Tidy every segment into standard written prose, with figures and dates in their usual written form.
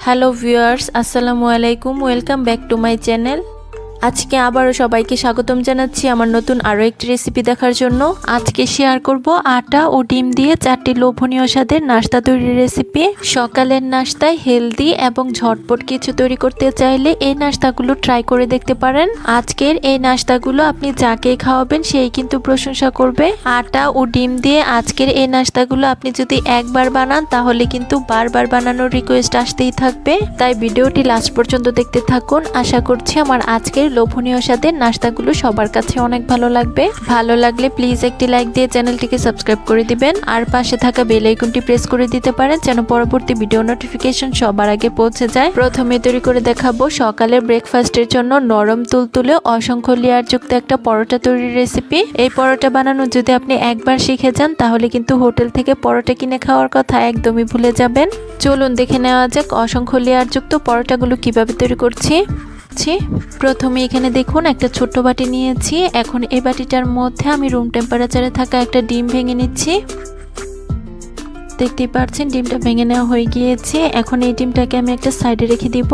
Hello viewers, আসসালামু আলাইকুম। Welcome back to my channel. আজকে আবারও সবাইকে স্বাগতম জানাচ্ছি আমার নতুন আরও একটি রেসিপি দেখার জন্য। আজকে শেয়ার করব আটা ও ডিম দিয়ে 4টি লোভনীয় স্বাদের নাস্তা তৈরির রেসিপি। সকালের নাস্তায় হেলদি এবং ঝটপট কিছু তৈরি করতে চাইলে এই নাস্তাগুলো ট্রাই করে দেখতে পারেন। আজকের এই নাস্তাগুলো আপনি যাকে খাওয়াবেন সেই কিন্তু প্রশংসা করবে। আটা ও ডিম দিয়ে আজকের এই নাস্তাগুলো আপনি যদি একবার বানান তাহলে কিন্তু বারবার বানানোর রিকোয়েস্ট আসতেই থাকবে। তাই ভিডিওটি লাস্ট পর্যন্ত দেখতে থাকুন। আশা করছি আমার আজকের লোভনীয় স্বাদের নাস্তাগুলো সবার কাছে অনেক ভালো লাগবে। ভালো লাগলে প্লিজ একটি লাইক দিয়ে চ্যানেলটিকে সাবস্ক্রাইব করে দিবেন আর পাশে থাকা বেল আইকনটি প্রেস করে দিতে পারেন যেন পরবর্তী ভিডিও নোটিফিকেশন সবার আগে পৌঁছে যায়। প্রথমে তৈরি করে দেখাবো সকালের ব্রেকফাস্টের জন্য নরম তুলতুলে অসংখ্য লেয়ারযুক্ত একটা পরোটা তৈরির রেসিপি। এই পরোটা বানানো যদি আপনি একবার শিখে যান তাহলে কিন্তু হোটেল থেকে পরোটা কিনে খাওয়ার কথা একদমই ভুলে যাবেন। চলুন দেখে নেওয়া যাক অসংখ্য লেয়ারযুক্ত পরোটাগুলো কিভাবে তৈরি করছি। প্রথমে এখানে দেখুন একটা ছোট্ট বাটি নিয়েছি। এখন এই বাটিটার মধ্যে আমি রুম টেম্পারেচারে থাকা একটা ডিম ভেঙে নিচ্ছি। দেখতেই পাচ্ছেন ডিমটা ভেঙে নেওয়া হয়ে গিয়েছে। এখন এই ডিমটাকে আমি একটা সাইডে রেখে দিব।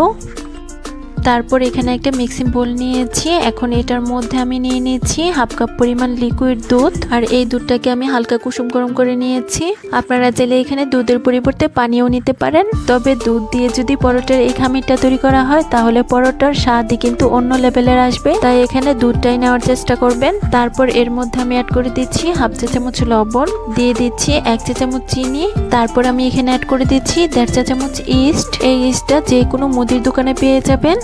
তারপর এখানে একটা মিক্সিং বোল নিয়েছি। এখন এটার মধ্যে আমি নিয়ে নিয়েছি হাফ কাপ পরিমাণ লিকুইড দুধ, আর এই দুধটাকে আমি হালকা কুসুম গরম করে নিয়েছি। আপনারা চাইলে এখানে দুধের পরিবর্তে পানিও নিতে পারেন, তবে দুধ দিয়ে যদি পরোটার এই খামিরটা তৈরি করা হয় তাহলে পরোটার স্বাদই কিন্তু অন্য লেভেলের আসবে, তাই এখানে দুধটাই নেওয়ার চেষ্টা করবেন। তারপর এর মধ্যে আমি অ্যাড করে দিচ্ছি হাফ চা চামচ লবণ, দিয়ে দিচ্ছি 1 চা চামচ চিনি। তারপর আমি এখানে অ্যাড করে দিচ্ছি 1.5 চা চামচ ইস্ট। এই ইস্টটা যে কোনো মুদির দোকানে পেয়ে যাবেন।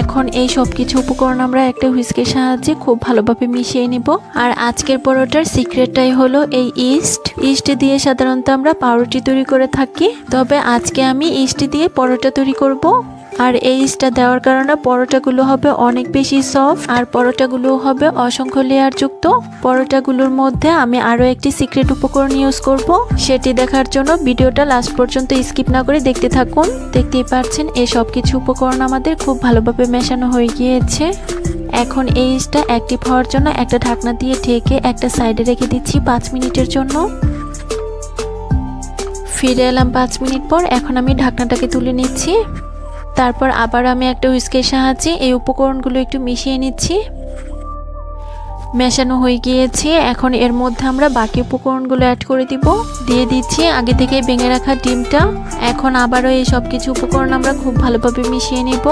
এখন এই সব কিছু উপকরণ আমরা একটা হুইস্কের সাহায্যে খুব ভালোভাবে মিশিয়ে নিব। আর আজকের পরোটার সিক্রেটটাই হলো এই ইস্ট দিয়ে সাধারণত আমরা পাউরুটি তৈরি করে থাকি, তবে আজকে আমি ইস্ট দিয়ে পরোটা তৈরি করব। আর এই ইস্টটা দেওয়ার কারণে পরোটাগুলো হবে অনেক বেশি সফট আর পরোটাগুলো হবে অসংখ্য লেয়ার যুক্ত। পরোটাগুলোর মধ্যে আমি আরও একটি সিক্রেট উপকরণ ইউজ করব, সেটি দেখার জন্য ভিডিওটা লাস্ট পর্যন্ত স্কিপ না করে দেখতে থাকুন। দেখতেই পাচ্ছেন এই সব কিছু উপকরণ আমাদের খুব ভালোভাবে মেশানো হয়ে গিয়েছে। এখন এই ইস্টটা অ্যাক্টিভ হওয়ার জন্য একটা ঢাকনা দিয়ে ঢেকে একটা সাইডে রেখে দিচ্ছি 5 মিনিটের জন্য। ফিরে এলাম 5 মিনিট পর। এখন আমি ঢাকনাটাকে তুলে নিচ্ছি। তারপর আবার আমি একটা হুইস্কের সাহায্যে এই উপকরণগুলো একটু মিশিয়ে নিচ্ছি। মেশানো হয়ে গিয়েছে। এখন এর মধ্যে আমরা বাকি উপকরণগুলো অ্যাড করে দিয়ে দিচ্ছি আগে থেকে ভেঙে রাখা ডিমটা। এখন আবারও এই সব কিছু উপকরণ আমরা খুব ভালোভাবে মিশিয়ে নিব।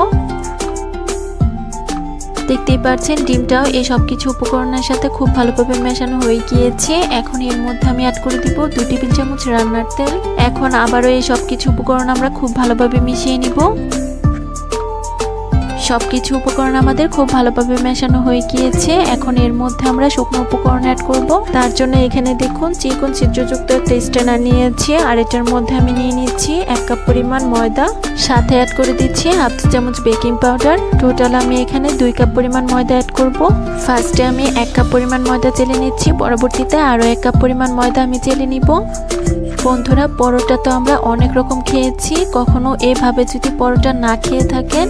দেখতেই পাচ্ছেন ডিমটাও এই সব কিছু উপকরণের সাথে খুব ভালোভাবে মেশানো হয়ে গিয়েছে। এখন এর মধ্যে আমি অ্যাড করে দিব 2 টেবিল চামচ রান্নার তেল। এখন আবারও এই সব কিছু উপকরণ আমরা খুব ভালোভাবে মিশিয়ে নিব। সবকিছু উপকরণ আমাদের খুব ভালোভাবে মেশানো হয়ে গিয়েছে। এখন এর মধ্যে আমরা শুকনো উপকরণ অ্যাড করব। তার জন্য এখানে দেখুন চিকন ছিদ্রযুক্ত একটা স্ট্রেনার নিয়েছি, আর এটার মধ্যে আমি নিয়ে নিচ্ছি 1 কাপ পরিমাণ ময়দা, সাথে অ্যাড করে দিচ্ছি হাফ চা চামচ বেকিং পাউডার। টোটাল আমি এখানে 2 কাপ পরিমাণ ময়দা অ্যাড করব। ফার্স্টে আমি 1 কাপ পরিমাণ ময়দা চেলে নিচ্ছি, পরবর্তীতে আরও 1 কাপ পরিমাণ ময়দা আমি চেলে নিব। বন্ধুরা, পরোটা তো আমরা অনেক রকম খেয়েছি, কখনো এভাবে যদি পরোটা না খেয়ে থাকেন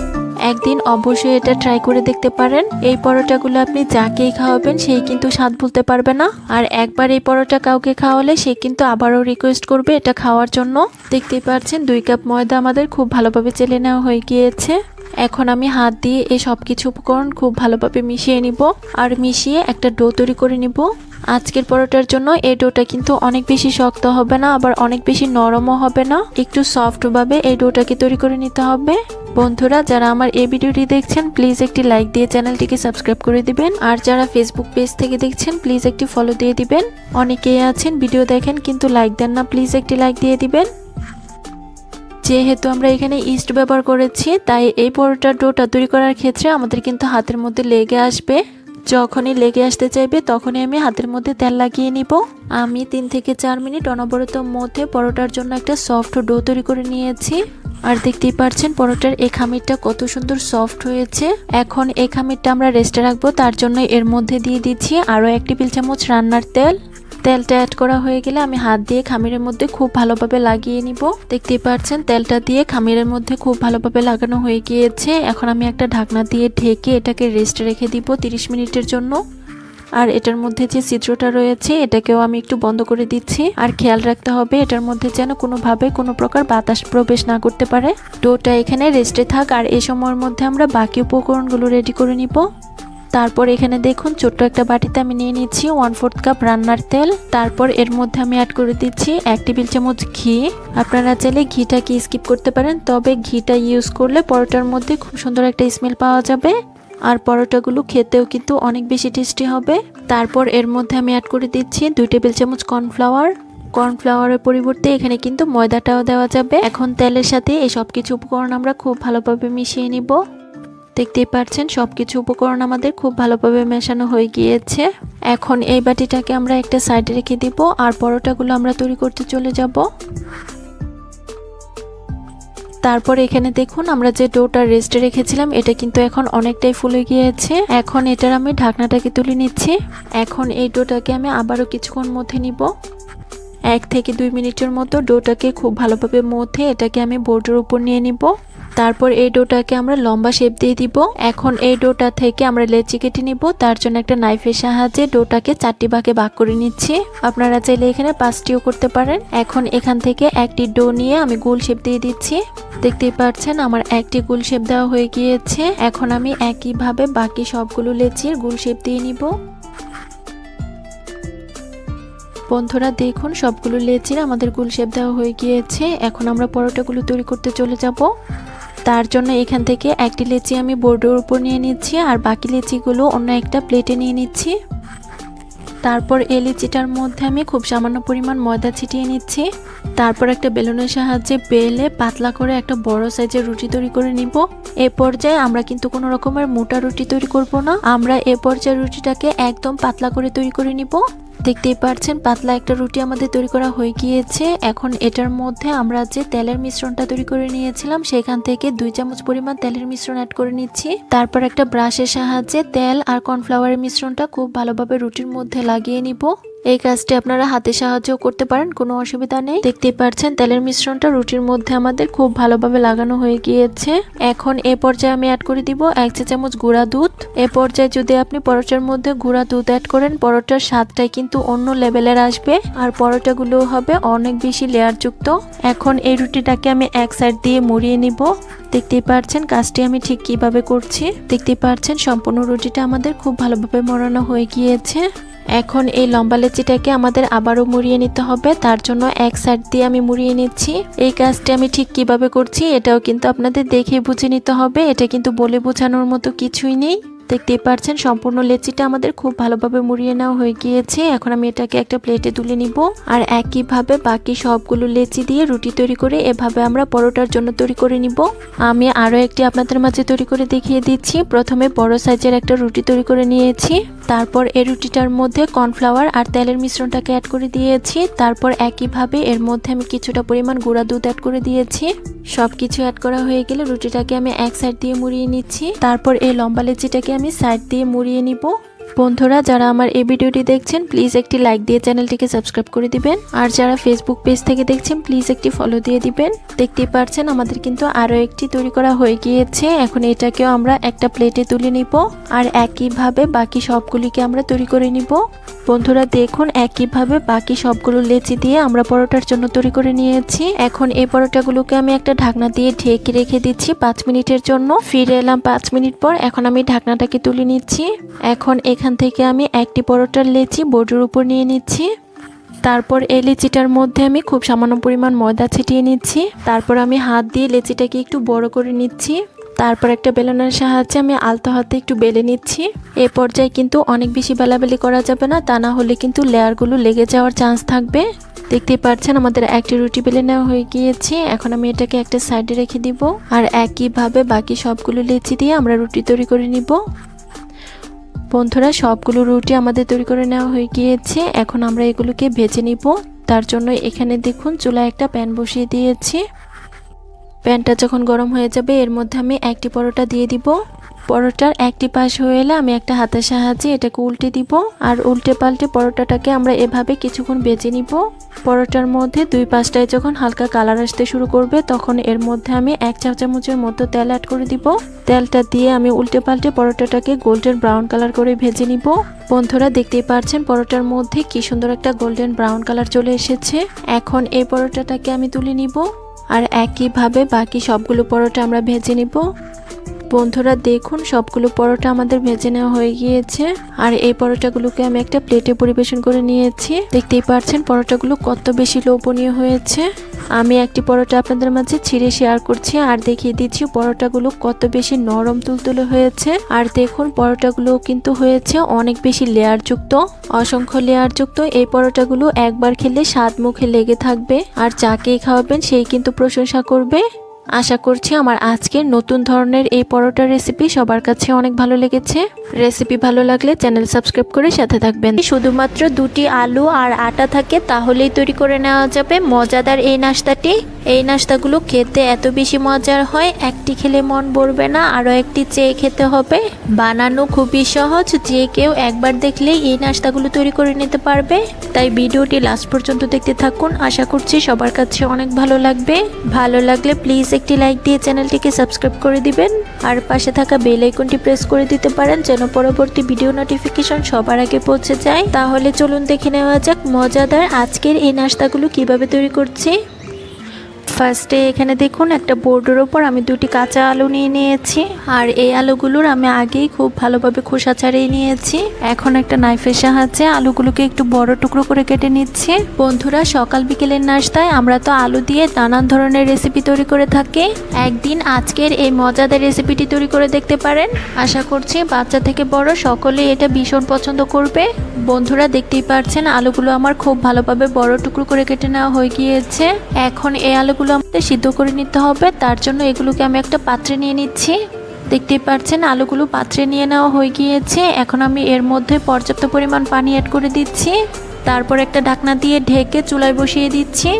একদিন অবশ্যই এটা ট্রাই করে দেখতে পারেন। এই পরোটাগুলো আপনি যাকেই খাওয়াবেন সেই কিন্তু স্বাদ ভুলতে পারবে না, আর একবার এই পরোটা কাউকে খাওয়ালে সে কিন্তু আবারও রিকোয়েস্ট করবে এটা খাওয়ার জন্য। দেখতেই পাচ্ছেন 2 কাপ ময়দা আমাদের খুব ভালোভাবে চেলে নেওয়া হয়ে গিয়েছে। এখন আমি হাত দিয়ে এই সব কিছু উপকরণ খুব ভালোভাবে মিশিয়ে নিব, আর মিশিয়ে একটা ডো তৈরি করে নিব। আজকের পরোটার জন্য এই ডোটা কিন্তু অনেক বেশি শক্ত হবে না, আবার অনেক বেশি নরমও হবে না, একটু সফটভাবে এই ডোটাকে তৈরি করে নিতে হবে। বন্ধুরা, যারা আমার এই ভিডিওটি দেখছেন প্লিজ একটি লাইক দিয়ে চ্যানেলটিকে সাবস্ক্রাইব করে দিবেন, আর যারা ফেসবুক পেজ থেকে দেখছেন প্লিজ একটি ফলো দিয়ে দিবেন। অনেকেই আছেন ভিডিও দেখেন কিন্তু লাইক দেন না, প্লিজ একটি লাইক দিয়ে দিবেন। যেহেতু আমরা এখানে ইস্ট ব্যবহার করেছি তাই এই পরোটার ডোটা তৈরি করার ক্ষেত্রে আমাদের কিন্তু হাতের মধ্যে লেগে আসবে। যখনই লেগে আসতে চাইবে তখনই আমি হাতের মধ্যে তেল লাগিয়ে নিব। আমি 3 থেকে 4 মিনিট অনবরত মধ্যে পরোটার জন্য একটা সফট ডো তৈরি করে নিয়েছি। আর দেখতেই পাচ্ছেন পরোটার এই খামিরটা কত সুন্দর সফট হয়েছে। এখন এই খামিরটা আমরা রেস্টে রাখবো, তার জন্য এর মধ্যে দিয়ে দিচ্ছি আরও 1 টেবিল চামচ রান্নার তেল। তেলটা অ্যাড করা হয়ে গেলে আমি হাত দিয়ে খামিরের মধ্যে খুব ভালোভাবে লাগিয়ে নিব। দেখতেই পাচ্ছেন তেলটা দিয়ে খামিরের মধ্যে খুব ভালোভাবে লাগানো হয়ে গিয়েছে। এখন আমি একটা ঢাকনা দিয়ে ঢেকে এটাকে রেস্টে রেখে দিব 30 মিনিটের জন্য। আর এটার মধ্যে যে ছিদ্রটা রয়েছে এটাকেও আমি একটু বন্ধ করে দিচ্ছি। আর খেয়াল রাখতে হবে এটার মধ্যে যেন কোনোভাবে কোনো প্রকার বাতাস প্রবেশ না করতে পারে। ডোটা এখানে রেস্টে থাক আর এই সময়ের মধ্যে আমরা বাকি উপকরণগুলো রেডি করে নিব। তারপর এখানে দেখুন ছোট্ট একটা বাটিতে আমি নিয়ে নিচ্ছি 1/4 কাপ রান্নার তেল। তারপর এর মধ্যে আমি অ্যাড করে দিচ্ছি 1 টেবিল চামচ ঘি। আপনারা চাইলে ঘিটাকে স্কিপ করতে পারেন, তবে ঘিটা ইউজ করলে পরোটার মধ্যে খুব সুন্দর একটা স্মেল পাওয়া যাবে আর পরোটাগুলো খেতেও কিন্তু অনেক বেশি টেস্টি হবে। তারপর এর মধ্যে আমি অ্যাড করে দিচ্ছি 2 টেবিল চামচ কর্নফ্লাওয়ার। কর্নফ্লাওয়ারের পরিবর্তে এখানে কিন্তু ময়দাটাও দেওয়া যাবে। এখন তেলের সাথে এই সব কিছু উপকরণ আমরা খুব ভালোভাবে মিশিয়ে নিব। দেখতেই পাচ্ছেন সবকিছু উপকরণ আমাদের খুব ভালোভাবে মেশানো হয়ে গিয়েছে। এখন এই বাটিটাকে আমরা একটা সাইডে রেখে দিব আর পরোটাগুলো আমরা তৈরি করতে চলে যাব। তারপর এখানে দেখুন আমরা যে ডোটা রেস্টে রেখেছিলাম এটা কিন্তু এখন অনেকটাই ফুলে গিয়েছে। এখন এটার আমি ঢাকনাটাকে তুলে নিচ্ছি। এখন এই ডোটাকে আমি আবারও কিছুক্ষণ মধ্যে নিব। 1 থেকে 2 মিনিটের মতো ডোটাকে খুব ভালোভাবে মথে এটাকে আমি বোর্ডের উপর নিয়ে নিব। তারপর এই ডোটাকে আমরা লম্বা শেপ দিয়ে দিব। এখন এই ডোটা থেকে আমরা লেচি কেটে নিব। তার জন্য একটা নাইফের সাহায্যে ডোটাকে 4টি ভাগে ভাগ করে নিচ্ছি। আপনারা চাইলে এখানে 5টিও করতে পারেন। এখন এখান থেকে একটি ডো নিয়ে আমি গোল শেপ দিয়ে দিচ্ছি। দেখতেই পাচ্ছেন আমার একটি গোল শেপ দেওয়া হয়ে গিয়েছে। এখন আমি একইভাবে বাকি সবগুলো লেচির গোল শেপ দিয়ে নিব। বন্ধুরা দেখুন সবগুলো লেচির আমাদের গোল শেপ দেওয়া হয়ে গিয়েছে। এখন আমরা পরোটাগুলো তৈরি করতে চলে যাব। তার জন্য এখান থেকে একটি লেচি আমি বোর্ডের উপর নিয়ে নিচ্ছি আর বাকি লেচিগুলো অন্য একটা প্লেটে নিয়ে নিচ্ছি। তারপর এই লেচিটার মধ্যে আমি খুব সামান্য পরিমাণ ময়দা ছিটিয়ে নিচ্ছি। তারপর একটা বেলুনের সাহায্যে বেলে পাতলা করে একটা বড় সাইজের রুটি তৈরি করে নিব। এ পর্যায়ে আমরা কিন্তু কোনো রকমের মোটা রুটি তৈরি করব না, আমরা এ পর্যায়ে রুটিটাকে একদম পাতলা করে তৈরি করে নিব। দেখতেই পাচ্ছেন পাতলা একটা রুটি আমাদের তৈরি করা হয়ে গিয়েছে। এখন এটার মধ্যে আমরা যে তেলের মিশ্রণটা তৈরি করে নিয়েছিলাম সেখান থেকে 2 চামচ পরিমাণ তেলের মিশ্রণ অ্যাড করে নিচ্ছি। তারপর একটা ব্রাশের সাহায্যে তেল আর কর্নফ্লাওয়ারের মিশ্রণটা খুব ভালোভাবে রুটির মধ্যে লাগিয়ে নিব। এই কাজটি আপনারা হাতের সাহায্যেও করতে পারেন, কোনো অসুবিধা নেই। দেখতেই পাচ্ছেন তেলের মিশ্রণটা রুটির মধ্যে আমাদের খুব ভালোভাবে লাগানো হয়ে গিয়েছে। এখন এ পর্যায়ে আমি অ্যাড করে দিব 1 চা চামচ গুঁড়া দুধ। এ পর্যায়ে যদি আপনি পরোটার মধ্যে গুঁড়া দুধ অ্যাড করেন পরোটার স্বাদটাই কিন্তু অন্য লেভেলের আসবে আর পরোটাগুলো হবে অনেক বেশি লেয়ারযুক্ত। এখন এই রুটিটাকে আমি এক সাইড দিয়ে মুড়িয়ে নিব। দেখতেই পাচ্ছেন কাজটি আমি ঠিক কিভাবে করছি। দেখতেই পাচ্ছেন সম্পূর্ণ রুটিটা আমাদের খুব ভালোভাবে মোড়ানো হয়ে গিয়েছে। এখন এই লম্বা লেচিটাকে আমাদের আবারও মুড়িয়ে নিতে হবে। তার জন্য এক সাইড দিয়ে আমি মুড়িয়ে নিচ্ছি। এই কাজটি আমি ঠিক কিভাবে করছি এটাও কিন্তু আপনাদের দেখে বুঝে নিতে হবে, এটা কিন্তু বলে বোঝানোর মতো কিছুই নেই। দেখতেই পাচ্ছেন সম্পূর্ণ লেচিটা আমাদের খুব ভালোভাবে মুড়িয়ে নেওয়া হয়ে গিয়েছে। এখন আমি এটাকে একটা প্লেটে তুলে নিব আর একইভাবে বাকি সবগুলো লেচি দিয়ে রুটি তৈরি করে এভাবে আমরা পরোটার জন্য তৈরি করে নিব। আমি আরো একটি আপনাদের মাঝে তৈরি করে দেখিয়ে দিচ্ছি। প্রথমে বড় সাইজের একটা রুটি তৈরি করে নিয়েছি। তারপর এই রুটিটার মধ্যে কর্নফ্লাওয়ার আর তেলের মিশ্রণটাকে অ্যাড করে দিয়েছি। তারপর একইভাবে এর মধ্যে আমি কিছুটা পরিমাণ গুঁড়া দুধ অ্যাড করে দিয়েছি। সবকিছু অ্যাড করা হয়ে গেলে রুটিটাকে আমি এক সাইড দিয়ে মুড়িয়ে নিচ্ছি। তারপর এই লম্বা লেচিটাকে আমি সাইড দিয়ে মুড়িয়ে নিব। বন্ধুরা যারা আমার এই ভিডিওটি দেখছেন প্লিজ একটি লাইক দিয়ে চ্যানেলটিকে সাবস্ক্রাইব করে দিবেন আর যারা ফেসবুক পেজ থেকে দেখছেন প্লিজ একটি ফলো দিয়ে দিবেন। দেখতেই পাচ্ছেন আমাদের কিন্তু আরো একটি তৈরি করা হয়ে গিয়েছে। এখন এটাকেও আমরা একটা প্লেটে তুলে নিব আর একইভাবে বাকি সবগুলিকে আমরা তৈরি করে নিব। বন্ধুরা দেখুন একইভাবে বাকি সবগুলো লেচি দিয়ে আমরা পরোটার জন্য তৈরি করে নিয়েছি। এখন এই পরোটাগুলোকে আমি একটা ঢাকনা দিয়ে ঢেকে রেখে দিচ্ছি 5 মিনিটের জন্য। ফিরে এলাম 5 মিনিট পর। এখন আমি ঢাকনাটাকে তুলে নিচ্ছি। এখন এখান থেকে আমি একটি পরোটার লেচি বোর্ডের উপর নিয়ে নিচ্ছি। তারপর এই লেচিটার মধ্যে আমি খুব সামান্য পরিমাণ ময়দা ছিটিয়ে নিচ্ছি। তারপর আমি হাত দিয়ে লেচিটাকে একটু বড় করে নিচ্ছি। তারপর একটা বেলনের সাহায্যে আমি আলতো হাতে একটু বেলে নিচ্ছি। এই পর্যায়ে কিন্তু অনেক বেশি বেলাবেলি করা যাবে না, তা না হলে কিন্তু লেয়ারগুলো লেগে যাওয়ার চান্স থাকবে। দেখতেই পাচ্ছেন আমাদের একটি রুটি বেলে নেওয়া হয়ে গিয়েছে। এখন আমি এটাকে একটা সাইডে রেখে দিব আর একইভাবে বাকি সবগুলো লেচি দিয়ে আমরা রুটি তৈরি করে নিব। বন্ধুরা সবগুলো রুটি আমাদের তৈরি করে নেওয়া হয়ে গিয়েছে। এখন আমরা এগুলোকে ভেজে নিব। তার জন্য এখানে দেখুন চুলায় একটা প্যান বসিয়ে দিয়েছি। প্যানটা যখন গরম হয়ে যাবে এর মধ্যে আমি একটি পরোটা দিয়ে দিব। পরোটার একটি পাশ হয়ে এলে আমি একটা হাতের সাহায্যে এটাকে উল্টে দিব আর উল্টে পাল্টে পরোটাটাকে আমরা এভাবে কিছুক্ষণ ভেজে নিব। পরোটার মধ্যে দুই পাশটায় যখন হালকা কালার আসতে শুরু করবে তখন এর মধ্যে আমি 1 চা চামচের মতো তেল অ্যাড করে দিব। তেলটা দিয়ে আমি উল্টে পাল্টে পরোটাটাকে গোল্ডেন ব্রাউন কালার করে ভেজে নিব। বন্ধুরা দেখতেই পাচ্ছেন পরোটার মধ্যে কি সুন্দর একটা গোল্ডেন ব্রাউন কালার চলে এসেছে। এখন এই পরোটাটাকে আমি তুলে নিব আর একইভাবে বাকি সবগুলো পরোটা আমরা ভেজে নিব। বন্ধুরা দেখুন সবগুলো পরোটা আমাদের ভেজে নেওয়া হয়ে গিয়েছে আর এই পরোটাগুলোকে আমি একটা প্লেটে পরিবেশন করে নিয়েছি। দেখতেই পাচ্ছেন পরোটাগুলো কত বেশি লোভনীয় হয়েছে। আমি একটি পরোটা আপনাদের মাঝে ছিঁড়ে শেয়ার করছি আর দেখিয়ে দিচ্ছি পরোটাগুলো কত বেশি নরম তুলতুলে হয়েছে। আর দেখুন পরোটাগুলো কিন্তু হয়েছে অনেক বেশি লেয়ারযুক্ত, অসংখ্য লেয়ারযুক্ত। এই পরোটাগুলো একবার খেলে স্বাদ মুখে লেগে থাকবে আর যাকেই খাওয়াবেন সেই কিন্তু প্রশংসা করবে। আশা করছি আমার আজকের নতুন ধরনের এই পরোটার রেসিপি সবার কাছে অনেক ভালো লেগেছে। রেসিপি ভালো লাগলে চ্যানেল সাবস্ক্রাইব করে সাথে থাকবেন। শুধুমাত্র 2টি আলু আর আটা থাকে তাহলেই তৈরি করে নেওয়া যাবে মজাদার এই নাস্তাটি। এই নাস্তাগুলো খেতে এত বেশি মজার হয়, একটি খেলে মন ভরবে না, আরও একটি চেয়ে খেতে হবে। বানানো খুবই সহজ, যে কেউ একবার দেখলেই এই নাস্তাগুলো তৈরি করে নিতে পারবে। তাই ভিডিওটি লাস্ট পর্যন্ত দেখতে থাকুন, আশা করছি সবার কাছে অনেক ভালো লাগবে। ভালো লাগলে প্লিজ একটি লাইক দিয়ে চ্যানেলটিকে সাবস্ক্রাইব করে দিবেন আর পাশে থাকা বেল আইকনটি প্রেস করে দিতে পারেন যেন পরবর্তী ভিডিও নোটিফিকেশন সবার আগে পৌঁছে যায়। তাহলে চলুন দেখে নেওয়া যাক মজাদার আজকের এই নাস্তাগুলো কিভাবে তৈরি করছি। ফার্স্টে এখানে দেখুন একটা বোর্ডের ওপর আমি 2টি কাঁচা আলু নিয়ে নিয়েছি আর এই আলুগুলোর আমি আগেই খুব ভালোভাবে খোসা ছাড়িয়ে নিয়েছি। এখন একটা নাইফের সাহায্যে আলুগুলোকে একটু বড় টুকরো করে কেটে নিচ্ছি। বন্ধুরা সকাল বিকেলের নাস্তায় আমরা তো আলু দিয়ে নানান ধরনের রেসিপি তৈরি করে থাকি, একদিন আজকের এই মজাদার রেসিপিটি তৈরি করে দেখতে পারেন। আশা করছি বাচ্চা থেকে বড় সকলেই এটা ভীষণ পছন্দ করবে। বন্ধুরা দেখতেই পাচ্ছেন আলুগুলো আমার খুব ভালোভাবে বড় টুকরো করে কেটে নেওয়া হয়ে গিয়েছে। এখন এই আলুগুলো আমাদের সিদ্ধ করে নিতে হবে, তার জন্য এগুলোকে আমি একটা পাত্রে নিয়ে নিচ্ছি। দেখতেই পাচ্ছেন আলুগুলো পাত্রে নিয়ে নেওয়া হয়ে গিয়েছে। এখন আমি এর মধ্যে পর্যাপ্ত পরিমাণ পানি অ্যাড করে দিচ্ছি, তারপর একটা ঢাকনা দিয়ে ঢেকে চুলায় বসিয়ে দিচ্ছি।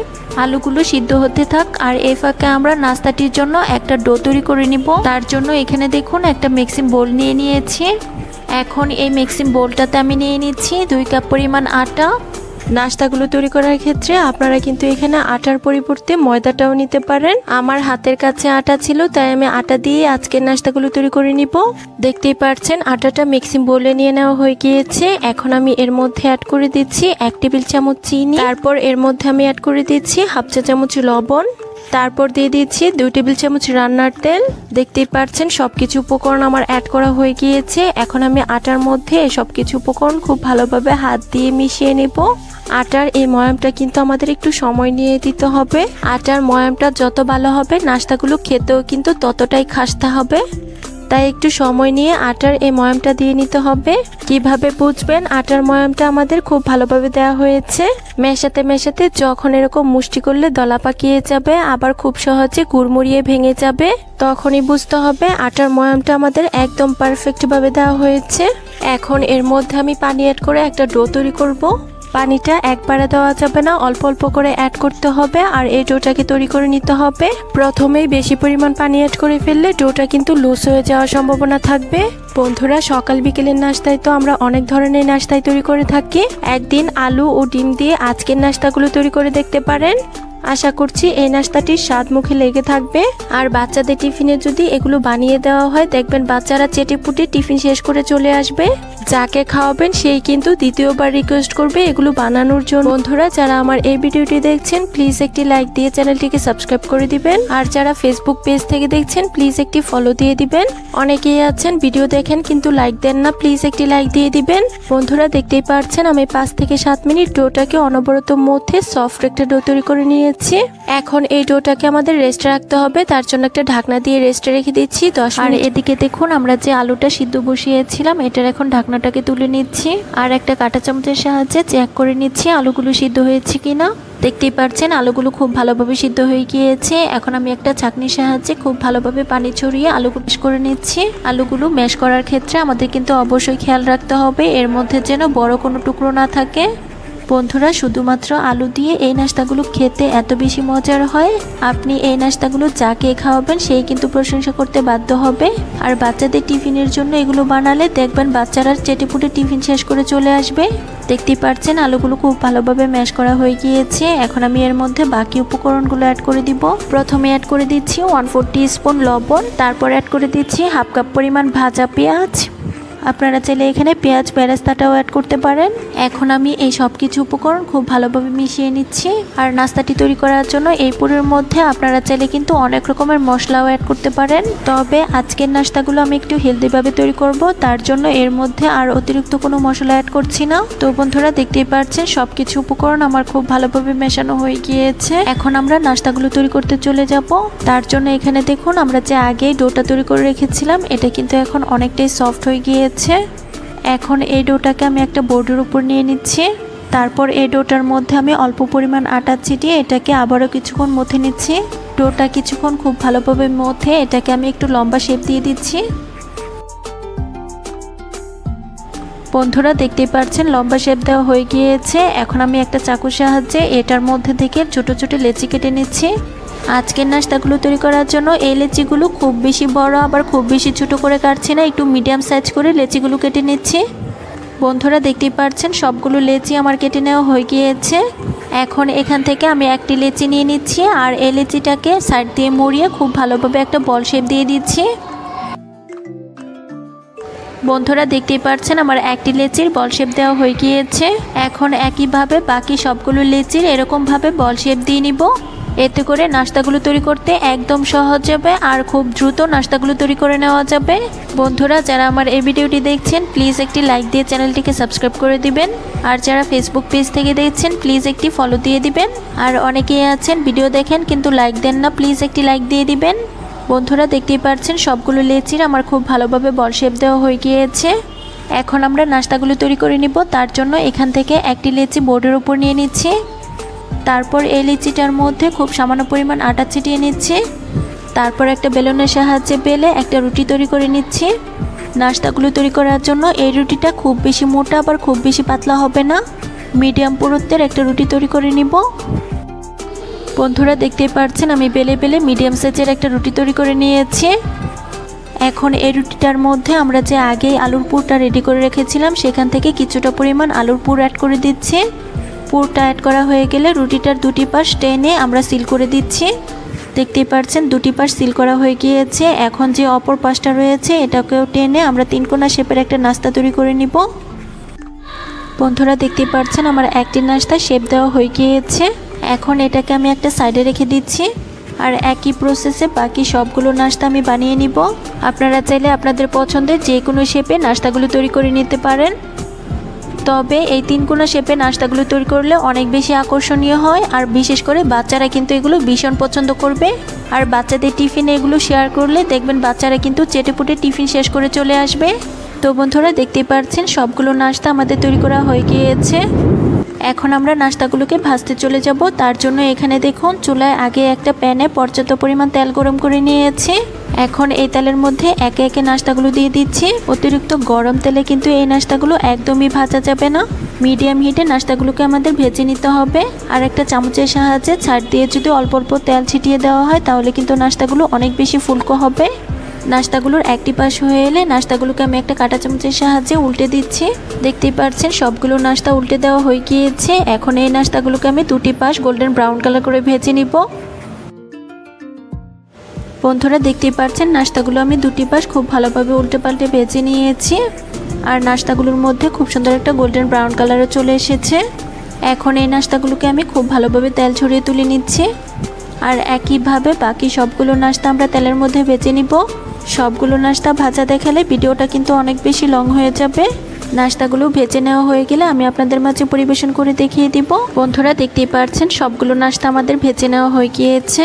আলুগুলো সিদ্ধ হতে থাক আর এই ফাঁকে আমরা নাস্তাটির জন্য একটা ডো তৈরি করে নিব। তার জন্য এখানে দেখুন একটা মিক্সিং বোল নিয়ে নিয়েছি। এখন এই মিক্সিং বোলটাতে আমি নিয়ে নিচ্ছি 2 কাপ পরিমাণ আটা। নাস্তাগুলো তৈরি করার ক্ষেত্রে আপনারা কিন্তু এখানে আটার পরিবর্তে ময়দাটাও নিতে পারেন। আমার হাতের কাছে আটা ছিল তাই আমি আটা দিয়ে আজকের নাস্তাগুলো তৈরি করে নিব। দেখতেই পাচ্ছেন আটাটা মিক্সিং বোলে নিয়ে নেওয়া হয়ে গিয়েছে। এখন আমি এর মধ্যে অ্যাড করে দিচ্ছি 1 টেবিল চামচ চিনি, তারপর এর মধ্যে আমি অ্যাড করে দিচ্ছি 1/2 চা চামচ লবণ, তারপর দিয়ে দিচ্ছি 2 টেবিল চামচ রান্নার তেল। দেখতেই পাচ্ছেন সবকিছু উপকরণ আমার অ্যাড করা হয়ে গিয়েছে। এখন আমি আটার মধ্যে সবকিছু উপকরণ খুব ভালোভাবে হাত দিয়ে মিশিয়ে নেব। আটার এই ময়ামটা কিন্তু আমাদের একটু সময় নিয়ে দিতে হবে। আটার ময়ামটা যত ভালো হবে নাস্তাগুলো খেতেও কিন্তু ততটাই খাস্তা হবে, তাই একটু সময় নিয়ে আটার এই ময়ামটা দিয়ে নিতে হবে। কিভাবে বুঝবেন আটার ময়ামটা আমাদের খুব ভালোভাবে দেওয়া হয়েছে? মেশাতে মেশাতে যখন এরকম মুষ্টি করলে দলা পাকিয়ে যাবে, আবার খুব সহজে কুড়মুড়িয়ে ভেঙে যাবে, তখনই বুঝতে হবে আটার ময়ামটা আমাদের একদম পারফেক্টভাবে দেওয়া হয়েছে। এখন এর মধ্যে আমি পানি অ্যাড করে একটা ডো তৈরি করব। পানিটা একবারে দেওয়া যাবে না, অল্প অল্প করে অ্যাড করতে হবে আর এই ডোটাকে তৈরি করে নিতে হবে। প্রথমেই বেশি পরিমাণ পানি অ্যাড করে ফেললে ডোটা কিন্তু লুজ হয়ে যাওয়ার সম্ভাবনা থাকবে। বন্ধুরা সকাল বিকেলের নাস্তায় তো আমরা অনেক ধরনের নাস্তায় তৈরি করে থাকি, একদিন আলু ও ডিম দিয়ে আজকের নাস্তাগুলো তৈরি করে দেখতে পারেন। আশা করছি এই নাস্তাটির স্বাদ মুখে লেগে থাকবে। আর বাচ্চাদের টিফিনে যদি এগুলো বানিয়ে দেওয়া হয় দেখবেন বাচ্চারা চেটেপুটে টিফিন শেষ করে চলে আসবে। যাকে খাওয়াবেন সেই কিন্তু দ্বিতীয়বার রিকোয়েস্ট করবে এগুলো বানানোর জন্য। বন্ধুরা যারা আমার এই ভিডিওটি দেখছেন প্লিজ একটি লাইক দিয়ে চ্যানেলটিকে সাবস্ক্রাইব করে দিবেন আর যারা ফেসবুক পেজ থেকে দেখছেন প্লিজ একটি ফলো দিয়ে দিবেন। অনেকেই আছেন ভিডিও দেখেন কিন্তু লাইক দেন না, প্লিজ একটি লাইক দিয়ে দিবেন। বন্ধুরা দেখতেই পাচ্ছেন আমি 5 থেকে 7 মিনিট ডোটাকে অনবরত মধ্যে সফট একটা ডো তৈরি করে নিয়েছি। এখন এই ডোটাকে আমাদের রেস্টে রাখতে হবে, তার জন্য একটা ঢাকনা দিয়ে রেস্টে রেখে দিচ্ছি 10 মিনিট। আর এদিকে দেখুন আমরা যে আলুটা সিদ্ধ বসিয়েছিলাম এটার এখন ঢাকনাটাকে তুলে নিচ্ছি আর একটা কাঁটা চামচের সাহায্যে চেক করে নিচ্ছি আলুগুলো সিদ্ধ হয়েছে কিনা। দেখতেই পাচ্ছেন আলুগুলো খুব ভালোভাবে সিদ্ধ হয়ে গিয়েছে। এখন আমি একটা ছাঁকনির সাহায্যে খুব ভালোভাবে পানি ছড়িয়ে আলুগুলো ম্যাশ করে নিচ্ছি। আলুগুলো ম্যাশ করার ক্ষেত্রে আমাদের কিন্তু অবশ্যই খেয়াল রাখতে হবে এর মধ্যে যেন বড় কোনো টুকরো না থাকে। বন্ধুরা, শুধুমাত্র আলু দিয়ে এই নাস্তাগুলো খেতে এত বেশি মজার হয়, আপনি এই নাস্তাগুলো যাকে খাওয়াবেন সেই কিন্তু প্রশংসা করতে বাধ্য হবে। আর বাচ্চাদের টিফিনের জন্য এগুলো বানালে দেখবেন বাচ্চারা চেটেপুটে টিফিন শেষ করে চলে আসবে। দেখতেই পাচ্ছেন আলুগুলো খুব ভালোভাবে ম্যাশ করা হয়ে গিয়েছে। এখন আমি এর মধ্যে বাকি উপকরণগুলো অ্যাড করে দিব। প্রথমে অ্যাড করে দিচ্ছি 1/4 টিস্পুন লবণ, তারপর অ্যাড করে দিচ্ছি 1/2 কাপ পরিমাণ ভাজা পেঁয়াজ। আপনারা চাইলে এখানে পেঁয়াজ বেরেস্তাটাও অ্যাড করতে পারেন। এখন আমি এই সব কিছু উপকরণ খুব ভালোভাবে মিশিয়ে নিচ্ছি। আর নাস্তাটি তৈরি করার জন্য এই পুরের মধ্যে আপনারা চাইলে কিন্তু অনেক রকমের মশলাও অ্যাড করতে পারেন, তবে আজকের নাস্তাগুলো আমি একটু হেলদিভাবে তৈরি করব, তার জন্য এর মধ্যে আর অতিরিক্ত কোনো মশলা অ্যাড করছি না। তো বন্ধুরা, দেখতেই পাচ্ছেন সব কিছু উপকরণ আমার খুব ভালোভাবে মেশানো হয়ে গিয়েছে। এখন আমরা নাস্তাগুলো তৈরি করতে চলে যাব। তার জন্য এখানে দেখুন আমরা যে আগেই ডোটা তৈরি করে রেখেছিলাম, এটা কিন্তু এখন অনেকটাই সফট হয়ে গিয়েছে। এখন এই ডোটাকে আমি একটা বোর্ডের উপর নিয়ে নিচ্ছি। তারপর এই ডোটার মধ্যে আমি অল্প পরিমাণ আটা ছিটিয়ে এটাকে আবারও কিছুক্ষণ মথে নিচ্ছি। ডোটা কিছুক্ষণ খুব ভালোভাবে মথে এটাকে আমি একটু লম্বা শেপ দিয়ে দিচ্ছি। বন্ধুরা, দেখতেই পাচ্ছেন লম্বা শেপ দেওয়া হয়ে গিয়েছে। এখন আমি একটা চাকুর সাহায্যে এটার মধ্যে থেকে ছোট ছোট লেচি কেটে নিচ্ছি। আজকের নাস্তাগুলো তৈরি করার জন্য এই লেচিগুলো খুব বেশি বড় আবার খুব বেশি ছোট করে কাটছি না, একটু মিডিয়াম সাইজ করে লেচিগুলো কেটে নিচ্ছি। বন্ধুরা, দেখতেই পাচ্ছেন সবগুলো লেচি আমার কেটে নেওয়া হয়ে গিয়েছে। এখন এখান থেকে আমি একটি লেচি নিয়ে নিচ্ছি আর এই লেচিটাকে সাইড দিয়ে মুড়িয়ে খুব ভালোভাবে একটা বল শেপ দিয়ে দিচ্ছি। বন্ধুরা, দেখতেই পাচ্ছেন আমার একটি লেচির বল শেপ দেওয়া হয়ে গিয়েছে। এখন একইভাবে বাকি সবগুলো লেচির এরকমভাবে বল শেপ দিয়ে নিব। এতে করে নাস্তাগুলো তৈরি করতে একদম সহজ হবে আর খুব দ্রুত নাস্তাগুলো তৈরি করে নেওয়া যাবে। বন্ধুরা, যারা আমার এই ভিডিওটি দেখছেন প্লিজ একটি লাইক দিয়ে চ্যানেলটিকে সাবস্ক্রাইব করে দিবেন। আর যারা ফেসবুক পেজ থেকে দেখছেন প্লিজ একটি ফলো দিয়ে দিবেন। আর অনেকেই আছেন ভিডিও দেখেন কিন্তু লাইক দেন না, প্লিজ একটি লাইক দিয়ে দিবেন। বন্ধুরা, দেখতেই পাচ্ছেন সবগুলো লেচির আমার খুব ভালোভাবে বল শেপ দেওয়া হয়ে গিয়েছে। এখন আমরা নাস্তাগুলো তৈরি করে নিব। তার জন্য এখান থেকে একটি লেচি বোর্ডের উপর নিয়ে নিচ্ছি। তারপর এই লিচিটার মধ্যে খুব সামান্য পরিমাণ আটা ছিটিয়ে নিচ্ছি। তারপর একটা বেলুনের সাহায্যে বেলে একটা রুটি তৈরি করে নিচ্ছি। নাস্তাগুলো তৈরি করার জন্য এই রুটিটা খুব বেশি মোটা আবার খুব বেশি পাতলা হবে না, মিডিয়াম পুরুত্বের একটা রুটি তৈরি করে নিব। বন্ধুরা, দেখতেই পাচ্ছেন আমি বেলে বেলে মিডিয়াম সাইজের একটা রুটি তৈরি করে নিয়েছি। এখন এই রুটিটার মধ্যে আমরা যে আগেই আলুর পুরটা রেডি করে রেখেছিলাম সেখান থেকে কিছুটা পরিমাণ আলুর পুর অ্যাড করে দিচ্ছি। পুরটা অ্যাড করা হয়ে গেলে রুটিটার দুটি পাশ টেনে আমরা সিল করে দিচ্ছি। দেখতেই পাচ্ছেন দুটি পাশ সিল করা হয়ে গিয়েছে। এখন যে অপর পাশটা রয়েছে এটাকেও টেনে আমরা তিনকোনা শেপের একটা নাস্তা তৈরি করে নিব। বন্ধুরা, দেখতেই পাচ্ছেন আমার একটি নাস্তা শেপ দেওয়া হয়ে গিয়েছে। এখন এটাকে আমি একটা সাইডে রেখে দিচ্ছি। আর একই প্রসেসে বাকি সবগুলো নাস্তা আমি বানিয়ে নিব। আপনারা চাইলে আপনাদের পছন্দের যে কোনো শেপে নাস্তাগুলো তৈরি করে নিতে পারেন, তবে এই তিনকোনা শেপে নাস্তাগুলো তৈরি করলে অনেক বেশি আকর্ষণীয় হয়। আর বিশেষ করে বাচ্চারা কিন্তু এগুলো ভীষণ পছন্দ করবে। আর বাচ্চাদের টিফিনে এগুলো শেয়ার করলে দেখবেন বাচ্চারা কিন্তু চেটেপুটে টিফিন শেষ করে চলে আসবে। তো বন্ধুরা, দেখতেই পাচ্ছেন সবগুলো নাস্তা আমাদের তৈরি করা হয়ে গিয়েছে। এখন আমরা নাস্তাগুলোকে ভাজতে চলে যাব। তার জন্য এখানে দেখুন চুলায় আগে একটা প্যানে পর্যাপ্ত পরিমাণ তেল গরম করে নিয়েছি। এখন এই তেলের মধ্যে একে একে নাস্তাগুলো দিয়ে দিচ্ছি। অতিরিক্ত গরম তেলে কিন্তু এই নাস্তাগুলো একদমই ভাজা যাবে না, মিডিয়াম হিটে নাস্তাগুলোকে আমাদের ভেজে নিতে হবে। আর একটা চামচের সাহায্যে ছাড় দিয়ে যদি অল্প অল্প তেল ছিটিয়ে দেওয়া হয় তাহলে কিন্তু নাস্তাগুলো অনেক বেশি ফুলকো হবে। নাস্তাগুলোর একটি পাশ হয়ে এলে নাস্তাগুলোকে আমি একটা কাঁটা চামচের সাহায্যে উল্টে দিচ্ছি। দেখতেই পাচ্ছেন সবগুলো নাস্তা উল্টে দেওয়া হয়ে গিয়েছে। এখন এই নাস্তাগুলোকে আমি দুটি পাশ গোল্ডেন ব্রাউন কালার করে ভেজে নিব। বন্ধুরা, দেখতেই পাচ্ছেন নাস্তাগুলো আমি দুটি পাশ খুব ভালোভাবে উল্টে পাল্টে ভেজে নিয়েছি। আর নাস্তাগুলোর মধ্যে খুব সুন্দর একটা গোল্ডেন ব্রাউন কালারও চলে এসেছে। এখন এই নাস্তাগুলোকে আমি খুব ভালোভাবে তেল ছড়িয়ে তুলে নিচ্ছি। আর একইভাবে বাকি সবগুলো নাস্তা আমরা তেলের মধ্যে ভেজে নিব। সবগুলো নাস্তা ভাজা দেখালে ভিডিওটা কিন্তু অনেক বেশি লং হয়ে যাবে। নাস্তাগুলো ভেজে নেওয়া হয়ে গেলে আমি আপনাদের মাঝে পরিবেশন করে দেখিয়ে দিব। বন্ধুরা, দেখতেই পাচ্ছেন সবগুলো নাস্তা আমাদের ভেজে নেওয়া হয়ে গিয়েছে।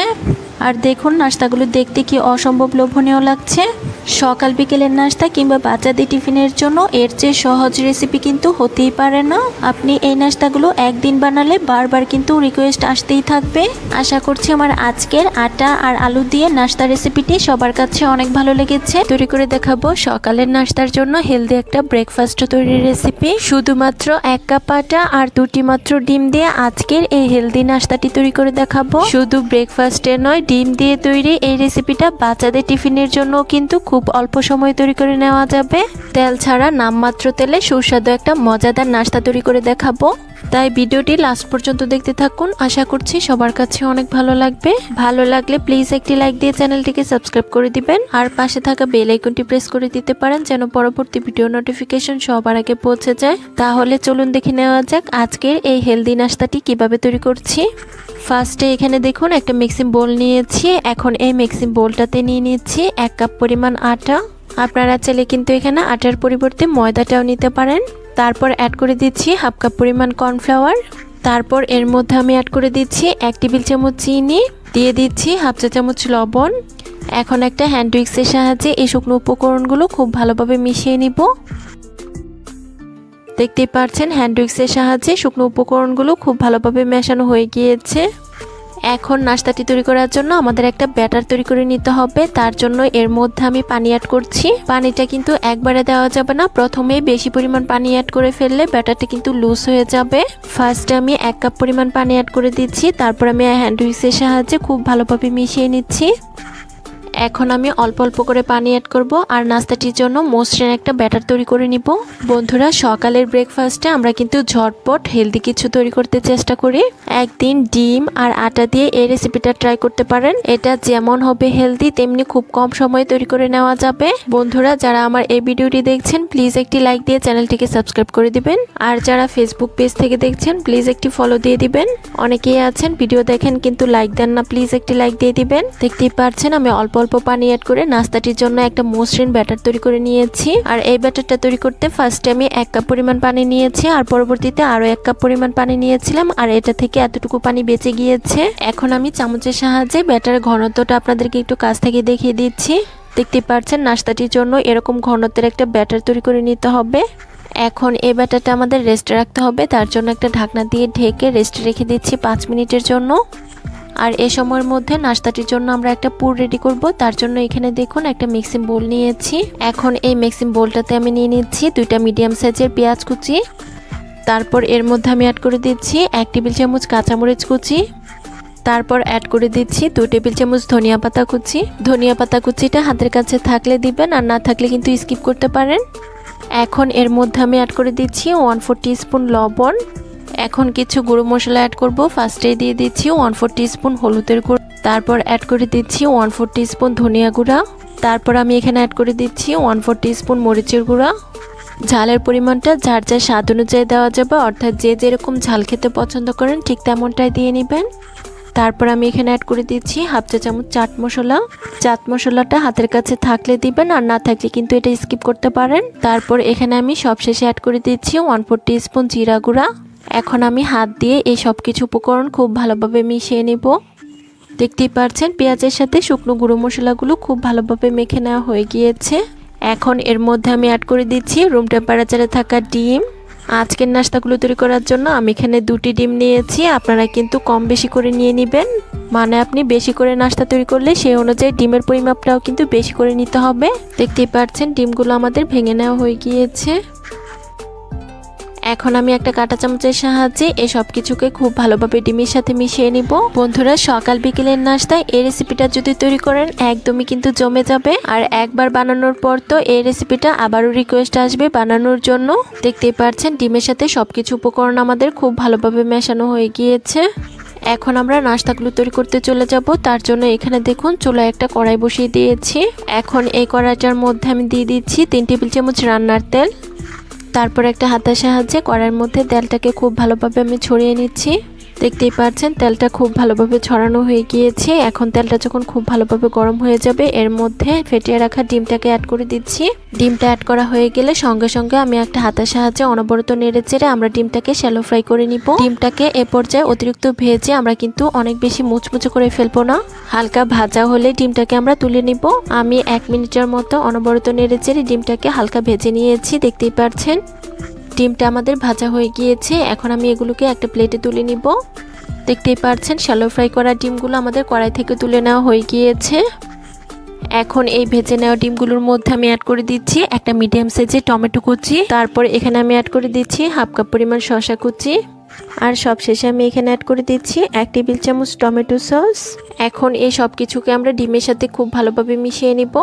আর দেখুন নাস্তাগুলো দেখতে কি অসম্ভব লোভনীয় লাগছে। সকাল বিকেলের নাস্তা কিংবা বাচ্চাদের টিফিনের জন্য এর চেয়ে সহজ রেসিপি কিন্তু হতেই পারে না। আপনি এই নাস্তাগুলো একদিন বানালে বারবার কিন্তু রিকোয়েস্ট আসতেই থাকবে। আশা করছি আমার আজকের আটা আর আলু দিয়ে নাস্তা রেসিপিটি সবার কাছে অনেক ভালো লেগেছে। তৈরি করে দেখাবো সকালের নাস্তার জন্য হেলদি একটা ব্রেকফাস্ট তৈরির রেসিপি। শুধুমাত্র 1 কাপ আটা আর 2টি মাত্র ডিম দিয়ে আজকের এই হেলদি নাস্তাটি তৈরি করে দেখাবো। শুধু ব্রেকফাস্টে নয়, ডিম দিয়ে তৈরি এই রেসিপিটা বাচ্চাদের টিফিনের জন্য কিন্তু খুব অল্প সময় তৈরি করে নেওয়া যাবে। তেল ছাড়া নামমাত্র তেলে সুস্বাদু একটা মজাদার নাস্তা তৈরি করে দেখাবো। তাই ভিডিওটি লাস্ট পর্যন্ত দেখতে থাকুন। আশা করছি সবার কাছে অনেক ভালো লাগবে। ভালো লাগলে প্লিজ একটি লাইক দিয়ে চ্যানেলটিকে সাবস্ক্রাইব করে দিবেন আর পাশে থাকা বেল আইকনটি প্রেস করে দিতে পারেন যেন পরবর্তী ভিডিও নোটিফিকেশন সবার আগে পৌঁছে যায়। তাহলে চলুন দেখে নেওয়া যাক আজকের এই হেলদি নাস্তাটি কিভাবে তৈরি করছি। ফার্স্টে এখানে দেখুন একটা মিক্সিং বোল নিয়েছি। এখন এই মিক্সিং বোলটাতে নিয়ে নিচ্ছি 1 কাপ পরিমাণ আটা। আপনারা চাইলে কিন্তু এখানে আটার পরিবর্তে ময়দাটাও নিতে পারেন। তারপর অ্যাড করে দিচ্ছি 1/2 কাপ পরিমাণ কর্নফ্লাওয়ার। তারপর এর মধ্যে আমি অ্যাড করে দিচ্ছি 1 টেবিল চামচ চিনি, দিয়ে দিচ্ছি 1/2 চা চামচ লবণ। এখন একটা হ্যান্ড উইক্সের সাহায্যে এই শুকনো উপকরণগুলো খুব ভালোভাবে মিশিয়ে নিব। দেখতেই পাচ্ছেন হ্যান্ড উইক্সের সাহায্যে শুকনো উপকরণগুলো খুব ভালোভাবে মেশানো হয়ে গিয়েছে। এখন নাস্তাটি তৈরি করার জন্য আমাদের একটা ব্যাটার তৈরি করে নিতে হবে। তার জন্য এর মধ্যে আমি পানি অ্যাড করছি। পানিটা কিন্তু একবারে দেওয়া যাবে না, প্রথমে বেশি পরিমাণ পানি অ্যাড করে ফেললে ব্যাটারটা কিন্তু লুজ হয়ে যাবে। ফার্স্টে আমি 1 কাপ পরিমাণ পানি অ্যাড করে দিচ্ছি। তারপর আমি হ্যান্ড উইক্সের সাহায্যে খুব ভালোভাবে মিশিয়ে নিচ্ছি। এখন আমি অল্প অল্প করে পানি অ্যাড করব আর নাস্তাটির জন্য মসৃণ একটা ব্যাটার তৈরি করে নিব। বন্ধুরা, সকালের ব্রেকফাস্টে আমরা কিন্তু ঝটপট হেলদি কিছু তৈরি করতে চেষ্টা করি। একদিন ডিম আর আটা দিয়ে এই রেসিপিটা ট্রাই করতে পারেন। এটা যেমন হবে হেলদি তেমনি খুব কম সময়ে তৈরি করে নেওয়া যাবে। বন্ধুরা, যারা আমার এই ভিডিওটি দেখছেন প্লিজ একটি লাইক দিয়ে চ্যানেলটিকে সাবস্ক্রাইব করে দিবেন। আর যারা ফেসবুক পেজ থেকে দেখছেন প্লিজ একটি ফলো দিয়ে দিবেন। অনেকেই আছেন ভিডিও দেখেন কিন্তু লাইক দেন না, প্লিজ একটি লাইক দিয়ে দিবেন। দেখতেই পাচ্ছেন আমি অল্প অল্প পানি অ্যাড করে নাস্তাটির জন্য একটা মসৃণ ব্যাটার তৈরি করে নিয়েছি। আর এই ব্যাটারটা তৈরি করতে ফার্স্টে আমি 1 কাপ পরিমাণ পানি নিয়েছি আর পরবর্তীতে আরো 1 কাপ পরিমাণ পানি নিয়েছিলাম আর এটা থেকে এতটুকু পানি বেঁচে গিয়েছে। এখন আমি চামচের সাহায্যে ব্যাটারের ঘনত্বটা আপনাদেরকে একটু কাছ থেকে দেখিয়ে দিচ্ছি। দেখতেই পাচ্ছেন নাস্তাটির জন্য এরকম ঘনত্বের একটা ব্যাটার তৈরি করে নিতে হবে। এখন এই ব্যাটারটা আমাদের রেস্টে রাখতে হবে। তার জন্য একটা ঢাকনা দিয়ে ঢেকে রেস্টে রেখে দিচ্ছি 5 মিনিটের জন্য। আর এই সময়ের মধ্যে নাস্তাটির জন্য আমরা একটা পুর রেডি করব। তার জন্য এখানে দেখুন একটা মিক্সিং বোল নিয়েছি। এখন এই মিক্সিং বোলটাতে আমি নিয়ে নিচ্ছি 2টা মিডিয়াম সাইজের পেঁয়াজ কুচি। তারপর এর মধ্যে আমি অ্যাড করে দিচ্ছি 1 টেবিল চামচ কাঁচামরিচ কুচি। তারপর অ্যাড করে দিচ্ছি 2 টেবিল চামচ ধনিয়া পাতা কুচি। ধনিয়া পাতা কুচিটা হাতের কাছে থাকলে দিবেন আর না থাকলে কিন্তু স্কিপ করতে পারেন। এখন এর মধ্যে আমি অ্যাড করে দিচ্ছি 1/4 টিস্পুন লবণ। এখন কিছু গুঁড়ো মশলা অ্যাড করব। ফার্স্টে দিয়ে দিচ্ছি 1/4 টিস্পুন হলুদের গুঁড়ো। তারপর অ্যাড করে দিচ্ছি 1/4 টিস্পুন ধনিয়া গুঁড়া। তারপর আমি এখানে অ্যাড করে দিচ্ছি 1/4 টিস্পুন মরিচের গুঁড়া। ঝালের পরিমাণটা যার যার স্বাদ অনুযায়ী দেওয়া যাবে, অর্থাৎ যে যেরকম ঝাল খেতে পছন্দ করেন ঠিক তেমনটাই দিয়ে নেবেন। তারপর আমি এখানে অ্যাড করে দিচ্ছি 1/2 চা চামচ চাট মশলা। চাট মশলাটা হাতের কাছে থাকলে দিবেন আর না থাকলে কিন্তু এটা স্কিপ করতে পারেন। তারপর এখানে আমি সবশেষে অ্যাড করে দিচ্ছি 1/4 টিস্পুন জিরা গুঁড়া। এখন আমি হাত দিয়ে এই সব কিছু উপকরণ খুব ভালোভাবে মিশিয়ে নেব। দেখতেই পাচ্ছেন পেঁয়াজের সাথে শুকনো গুঁড়ো মশলাগুলো খুব ভালোভাবে মেখে নেওয়া হয়ে গিয়েছে। এখন এর মধ্যে আমি অ্যাড করে দিচ্ছি রুম টেম্পারেচারে থাকা ডিম। আজকের নাস্তাগুলো তৈরি করার জন্য আমি এখানে 2টি ডিম নিয়েছি। আপনারা কিন্তু কম বেশি করে নিয়ে নেবেন, মানে আপনি বেশি করে নাস্তা তৈরি করলে সেই অনুযায়ী ডিমের পরিমাপটাও কিন্তু বেশি করে নিতে হবে। দেখতেই পাচ্ছেন ডিমগুলো আমাদের ভেঙে নেওয়া হয়ে গিয়েছে। এখন আমি একটা কাঁটা চামচের সাহায্যে এই সব কিছুকে খুব ভালোভাবে ডিমের সাথে মিশিয়ে নিব। বন্ধুরা, সকাল বিকেলের নাস্তায় এই রেসিপিটা যদি তৈরি করেন একদমই কিন্তু জমে যাবে। আর একবার বানানোর পর তো এই রেসিপিটা আবারও রিকোয়েস্ট আসবে বানানোর জন্য। দেখতেই পাচ্ছেন ডিমের সাথে সবকিছু উপকরণ আমাদের খুব ভালোভাবে মেশানো হয়ে গিয়েছে। এখন আমরা নাস্তাগুলো তৈরি করতে চলে যাব। তার জন্য এখানে দেখুন চুলায় একটা কড়াই বসিয়ে দিয়েছি। এখন এই কড়াইটার মধ্যে আমি দিয়ে দিচ্ছি 3 টেবিল চামচ রান্নার তেল। তারপর একটা হাতের সাহায্যে কড়াইয়ের মধ্যে তেলটাকে খুব ভালোভাবে আমি ছড়িয়ে নিচ্ছি। দেখতেই পাচ্ছেন তেলটা খুব ভালোভাবে ছড়ানো হয়ে গিয়েছে। এখন তেলটা যখন খুব ভালোভাবে গরম হয়ে যাবে এর মধ্যে ফেটিয়ে রাখা ডিমটাকে অ্যাড করে দিচ্ছি। ডিমটা অ্যাড করা হয়ে গেলে সঙ্গে সঙ্গে আমি একটা হাতের সাহায্যে অনবরত নেড়ে চেড়ে আমরা ডিমটাকে শ্যালো ফ্রাই করে নিব। ডিমটাকে এ পর্যায়ে অতিরিক্ত ভেজে আমরা কিন্তু অনেক বেশি মুচমুচে করে ফেলবো না, হালকা ভাজা হলে ডিমটাকে আমরা তুলে নিব। আমি 1 মিনিটের মতো অনবরত নেড়ে চেড়ে ডিমটাকে হালকা ভেজে নিয়েছি। দেখতেই পাচ্ছেন ডিমটা আমাদের ভাজা হয়ে গিয়েছে। এখন আমি এগুলোকে একটা প্লেটে তুলে নিব। দেখতেই পাচ্ছেন শ্যালো ফ্রাই করা ডিমগুলো আমাদের কড়াই থেকে তুলে নেওয়া হয়ে গিয়েছে। এখন এই ভেজে নেওয়া ডিমগুলোর মধ্যে আমি অ্যাড করে দিচ্ছি একটা মিডিয়াম সাইজের টমেটো কুচি। তারপর এখানে আমি অ্যাড করে দিচ্ছি হাফ কাপ পরিমাণ শসা কুচি। আর সবশেষে আমি এখানে অ্যাড করে দিচ্ছি 1 টেবিল চামচ টমেটো সস। এখন এই সব কিছুকে আমরা ডিমের সাথে খুব ভালোভাবে মিশিয়ে নিব।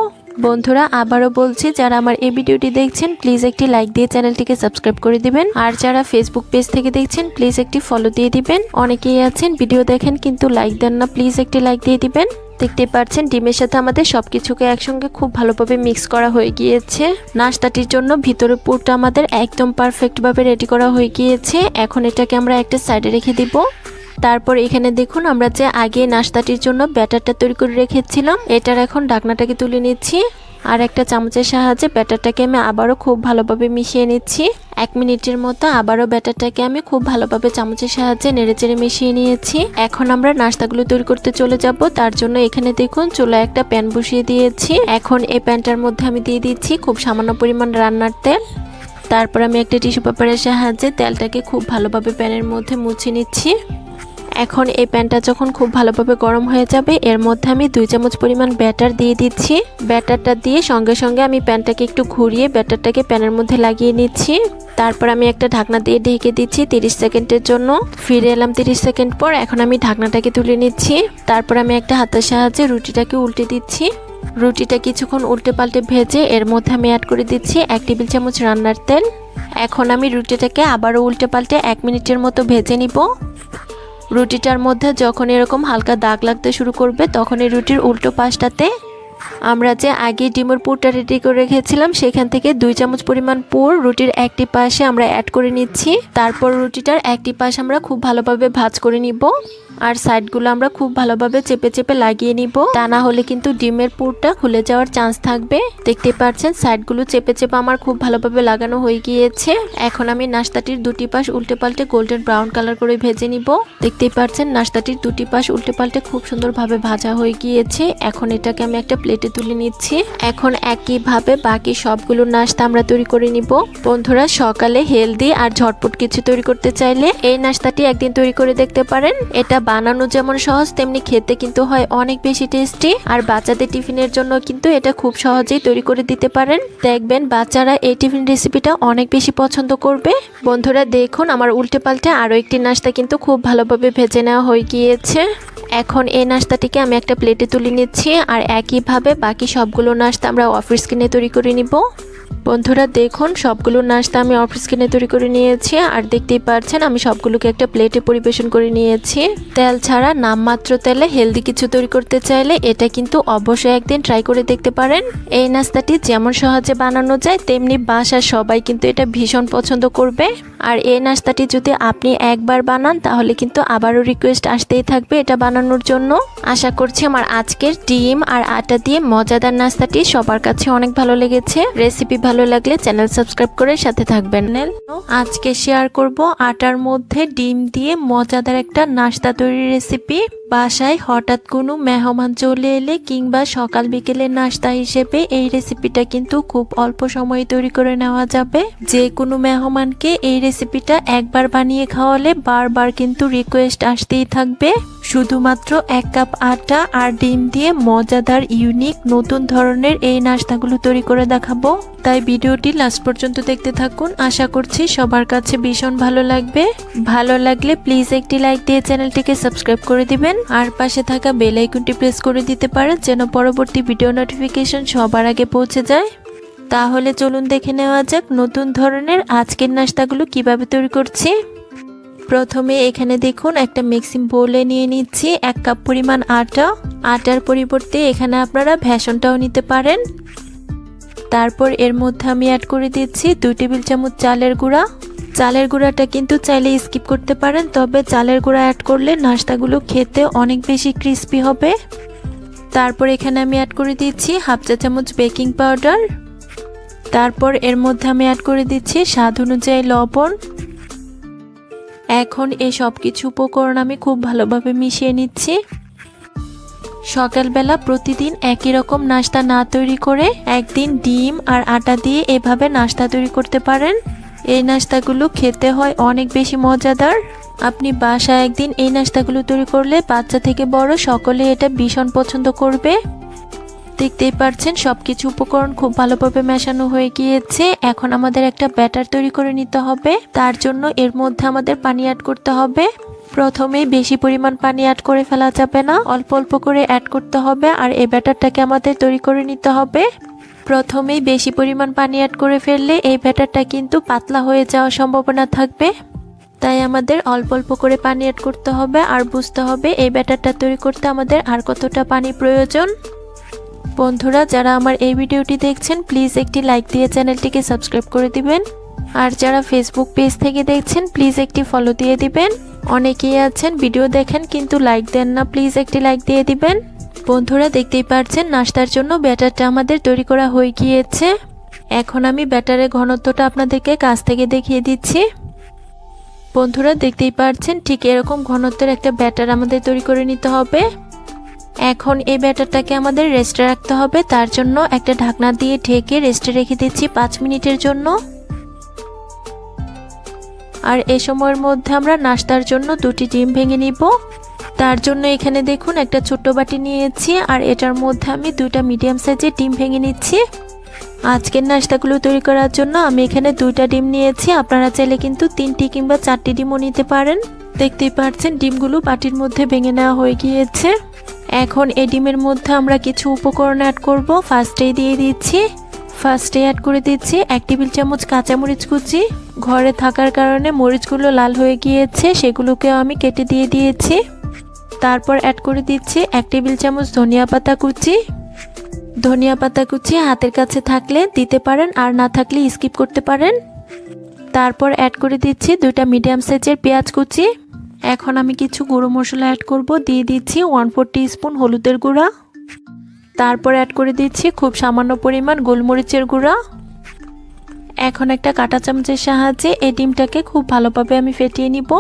বন্ধুরা আবারও বলছি, যারা আমার এই ভিডিওটি দেখছেন প্লিজ একটি লাইক দিয়ে চ্যানেলটিকে সাবস্ক্রাইব করে দিবেন। আর যারা ফেসবুক পেজ থেকে দেখছেন প্লিজ একটি ফলো দিয়ে দিবেন। অনেকেই আছেন ভিডিও দেখেন কিন্তু লাইক দেন না, প্লিজ একটি লাইক দিয়ে দিবেন। দেখতে পাচ্ছেন ডিমের সাথে আমাদের সবকিছুকে একসঙ্গে খুব ভালোভাবে মিক্স করা হয়ে গিয়েছে। নাস্তাটির জন্য ভিতরে পুরটা আমাদের একদম পারফেক্টভাবে রেডি করা হয়ে গিয়েছে। এখন এটাকে আমরা একটা সাইডে রেখে দিব। তারপর এখানে দেখুন আমরা যে আগে নাস্তাটির জন্য ব্যাটারটা তৈরি করে রেখেছিলাম এটার এখন ঢাকনাটাকে তুলে নিচ্ছি। আর একটা চামচের সাহায্যে ব্যাটারটাকে আমি আবারও খুব ভালোভাবে মিশিয়ে নিচ্ছি। 1 মিনিটের মতো আবারও ব্যাটারটাকে আমি খুব ভালোভাবে চামচের সাহায্যে নেড়েচেড়ে মিশিয়ে নিয়েছি। এখন আমরা নাস্তাগুলো তৈরি করতে চলে যাব। তার জন্য এখানে দেখুন চুলায় একটা প্যান বসিয়ে দিয়েছি। এখন এই প্যানটার মধ্যে আমি দিয়ে দিচ্ছি খুব সামান্য পরিমাণ রান্নার তেল। তারপর আমি একটা টিস্যু পেপারের সাহায্যে তেলটাকে খুব ভালোভাবে প্যানের মধ্যে মুছে নিচ্ছি। এখন এই প্যানটা যখন খুব ভালোভাবে গরম হয়ে যাবে এর মধ্যে আমি 2 চামচ পরিমাণ ব্যাটার দিয়ে দিচ্ছি। ব্যাটারটা দিয়ে সঙ্গে সঙ্গে আমি প্যানটাকে একটু ঘুরিয়ে ব্যাটারটাকে প্যানের মধ্যে লাগিয়ে নিচ্ছি। তারপর আমি একটা ঢাকনা দিয়ে ঢেকে দিচ্ছি 30 সেকেন্ডের জন্য। ফিরে এলাম 30 সেকেন্ড পর। এখন আমি ঢাকনাটাকে তুলে নিচ্ছি। তারপর আমি একটা হাতের সাহায্যে রুটিটাকে উল্টে দিচ্ছি। রুটিটা কিছুক্ষণ উল্টে পাল্টে ভেজে এর মধ্যে আমি অ্যাড করে দিচ্ছি 1 টেবিল চামচ রান্নার তেল। এখন আমি রুটিটাকে আবারও উল্টে পাল্টে 1 মিনিটের মতো ভেজে নিব। রুটিটার মধ্যে যখন এরকম হালকা দাগ লাগতে শুরু করবে তখন এই রুটির উল্টো পাশটাতে আমরা যে আগে ডিমের পুরটা রেডি করে রেখেছিলাম সেখান থেকে 2 চামচ পরিমাণ পুর রুটির একটি পাশে আমরা অ্যাড করে নিচ্ছি। তারপর রুটিটার একটি পাশ আমরা খুব ভালোভাবে ভাজ করে নিব। আর সাইডগুলো আমরা খুব ভালোভাবে চেপে চেপে লাগিয়ে নিব, তা না হলে কিন্তু ডিমের পুরটা খুলে যাওয়ার চান্স থাকবে। দেখতে পাচ্ছেন সাইডগুলো চেপে চেপে আমার খুব ভালোভাবে লাগানো হয়ে গিয়েছে। এখন আমি নাস্তাটির দুটি পাশ উল্টে পাল্টে গোল্ডেন ব্রাউন কালার করে ভেজে নিব। দেখতেই পাচ্ছেন নাস্তাটির দুটি পাশ উল্টে পাল্টে খুব সুন্দরভাবে ভাজা হয়ে গিয়েছে। এখন এটাকে আমি একটা প্লেটে তুলে নিচ্ছি। এখন একইভাবে বাকি সবগুলো নাস্তা আমরা তৈরি করে নিব। বন্ধুরা সকালে হেলদি আর ঝটপট কিছু তৈরি করতে চাইলে এই নাস্তাটি একদিন তৈরি করে দেখতে পারেন। এটা বানানো যেমন সহজ তেমনি খেতে কিন্তু হয় অনেক বেশি টেস্টি। আর বাচ্চাদের টিফিনের জন্য কিন্তু এটা খুব সহজেই তৈরি করে দিতে পারেন। দেখবেন বাচ্চারা এই টিফিন রেসিপিটা অনেক বেশি পছন্দ করবে। বন্ধুরা দেখুন আমার উল্টে পাল্টে আরও একটি নাস্তা কিন্তু খুব ভালোভাবে ভেজে নেওয়া হয়ে গিয়েছে। এখন এই নাস্তাটিকে আমি একটা প্লেটে তুলে নিচ্ছি। আর একইভাবে বাকি সবগুলো নাস্তা আমরা অফিস স্কিনে তৈরি করে নিব। বন্ধুরা দেখুন সবগুলো নাস্তা আমি অফ স্ক্রিনে তৈরি করে নিয়েছি। আর দেখতেই পাচ্ছেন আমি সবগুলোকে একটা প্লেটে পরিবেশন করে নিয়েছি। তেল ছাড়া নামমাত্র তেলে হেলদি কিছু তৈরি করতে চাইলে এটা কিন্তু অবশ্যই একদিন ট্রাই করে দেখতে পারেন। এই নাস্তাটি যেমন সহজে বানানো যায় তেমনি বাসার সবাই কিন্তু এটা ভীষণ পছন্দ করবে। আর এই নাস্তাটি যদি আপনি একবার বানান তাহলে কিন্তু আবারও রিকোয়েস্ট আসতেই থাকবে এটা বানানোর জন্য। আশা করছি আমার আজকের ডিম আর আটা দিয়ে মজাদার নাস্তাটি সবার কাছে অনেক ভালো লেগেছে। রেসিপি ভালো লাগলে চ্যানেল সাবস্ক্রাইব করে সাথে থাকবেন। আজকে শেয়ার করব আটার মধ্যে ডিম দিয়ে মজাদার একটা নাস্তা তৈরির রেসিপি। বাসায় হঠাৎ কোনো মেহমান চলে এলে কিংবা সকাল বিকেলে নাস্তা হিসেবে এই রেসিপিটা কিন্তু খুব অল্প সময়ে তৈরি করে নেওয়া যাবে। যে কোনো মেহমানকে এই রেসিপিটা একবার বানিয়ে খাওয়ালে বারবার কিন্তু রিকোয়েস্ট আসতেই থাকবে। শুধুমাত্র 1 কাপ আটা আর ডিম দিয়ে মজাদার ইউনিক নতুন ধরনের এই নাস্তাগুলো তৈরি করে দেখাবো। তাই ভিডিওটি লাস্ট পর্যন্ত দেখতে থাকুন। আশা করছি সবার কাছে ভীষণ ভালো লাগবে। ভালো লাগলে প্লিজ একটি লাইক দিয়ে চ্যানেলটিকে সাবস্ক্রাইব করে দিবেন। আর পাশে থাকা বেল আইকনটি প্রেস করে দিতে পারেন যেন পরবর্তী ভিডিও নোটিফিকেশন সবার আগে পৌঁছে যায়। তাহলে চলুন দেখে নেওয়া যাক নতুন ধরনের আজকের নাস্তাগুলো কিভাবে তৈরি করছি। প্রথমে এখানে দেখুন একটা মিক্সিং বোলে নিয়ে নিচ্ছি 1 কাপ পরিমাণ আটা। আটার পরিবর্তে এখানে আপনারা বেসনটাও নিতে পারেন। তারপর এর মধ্যে আমি অ্যাড করে দিচ্ছি 2 টেবিল চামচ চালের গুঁড়া। চালের গুঁড়াটা কিন্তু চাইলে স্কিপ করতে পারেন, তবে চালের গুঁড়া অ্যাড করলে নাস্তাগুলো খেতে অনেক বেশি ক্রিস্পি হবে। তারপর এখানে আমি অ্যাড করে দিচ্ছি হাফ চা চামচ বেকিং পাউডার। তারপর এর মধ্যে আমি অ্যাড করে দিচ্ছি স্বাদ অনুযায়ী লবণ। এখন এই সব কিছু উপকরণ আমি খুব ভালোভাবে মিশিয়ে নিচ্ছি। সকালবেলা প্রতিদিন একই রকম নাস্তা না তৈরি করে একদিন ডিম আর আটা দিয়ে এভাবে নাস্তা তৈরি করতে পারেন। এই নাস্তাগুলো খেতে হয় অনেক বেশি মজাদার। আপনি বাসায় একদিন এই নাস্তাগুলো তৈরি করলে বাচ্চা থেকে বড় সকলে এটা ভীষণ পছন্দ করবে। দেখতেই পাচ্ছেন সবকিছু উপকরণ খুব ভালোভাবে মেশানো হয়ে গিয়েছে। এখন আমাদের একটা ব্যাটার তৈরি করে নিতে হবে। তার জন্য এর মধ্যে আমাদের পানি অ্যাড করতে হবে। প্রথমেই বেশি পরিমাণ পানি অ্যাড করে ফেলা যাবে না, অল্প অল্প করে অ্যাড করতে হবে। আর এই ব্যাটারটাকে আমাদের তৈরি করে নিতে হবে। প্রথমেই বেশি পরিমাণ পানি অ্যাড করে ফেললে এই ব্যাটারটা কিন্তু পাতলা হয়ে যাওয়ার সম্ভাবনা থাকবে। তাই আমাদের অল্প অল্প করে পানি অ্যাড করতে হবে আর বুঝতে হবে এই ব্যাটারটা তৈরি করতে আমাদের আর কতটা পানি প্রয়োজন। বন্ধুরা, যারা আমার এই ভিডিওটি দেখছেন প্লিজ একটি লাইক দিয়ে চ্যানেলটিকে সাবস্ক্রাইব করে দিবেন। আর যারা ফেসবুক পেজ থেকে দেখছেন প্লিজ একটি ফলো দিয়ে দিবেন। অনেকেই আছেন ভিডিও দেখেন কিন্তু লাইক দেন না, প্লিজ একটি লাইক দিয়ে দিবেন। বন্ধুরা, দেখতেই পাচ্ছেন নাস্তার জন্য ব্যাটারটা আমাদের তৈরি করা হয়ে গিয়েছে। এখন আমি ব্যাটারের ঘনত্বটা আপনাদেরকে কাছ থেকে দেখিয়ে দিচ্ছি। বন্ধুরা, দেখতেই পাচ্ছেন ঠিক এরকম ঘনত্বের একটা ব্যাটার আমাদের তৈরি করে নিতে হবে। এখন এই ব্যাটারটাকে আমাদের রেস্টে রাখতে হবে। তার জন্য একটা ঢাকনা দিয়ে ঢেকে রেস্টে রেখে দিচ্ছি 5 মিনিটের জন্য। আর এই সময়ের মধ্যে আমরা নাস্তার জন্য 2টি ডিম ভেঙে নিব। তার জন্য এখানে দেখুন একটা ছোট্ট বাটি নিয়েছি আর এটার মধ্যে আমি 2টা মিডিয়াম সাইজের ডিম ভেঙে নিচ্ছি। আজকের নাস্তাগুলো তৈরি করার জন্য আমি এখানে 2টা ডিম নিয়েছি। আপনারা চাইলে কিন্তু 3টি কিংবা 4টি ডিমও নিতে পারেন। দেখতেই পাচ্ছেন ডিমগুলো বাটির মধ্যে ভেঙে নেওয়া হয়ে গিয়েছে। এখন এই ডিমের মধ্যে আমরা কিছু উপকরণ অ্যাড করব। ফার্স্টে অ্যাড করে দিচ্ছি 1 টেবিল চামচ কাঁচামরিচ কুচি। ঘরে থাকার কারণে মরিচগুলো লাল হয়ে গিয়েছে, সেগুলোকেও আমি কেটে দিয়ে দিয়েছি। তারপর অ্যাড করে দিচ্ছি 1 টেবিল চামচ ধনিয়া পাতা কুচি। ধনিয়া পাতা কুচি হাতের কাছে থাকলে দিতে পারেন, আর না থাকলে স্কিপ করতে পারেন। তারপর অ্যাড করে দিচ্ছি 2টা মিডিয়াম সাইজের পেঁয়াজ কুচি। এখন আমি কিছু গুঁড়ো মশলা অ্যাড করব। দিয়ে দিচ্ছি 1/4 টিস্পুন হলুদের গুঁড়া। তারপর অ্যাড করে দিচ্ছি খুব সামান্য পরিমাণ গোলমরিচের গুঁড়া। এখন একটা কাঁটা চামচের সাহায্যে এই ডিমটাকে খুব ভালোভাবে আমি ফেটিয়ে নিব।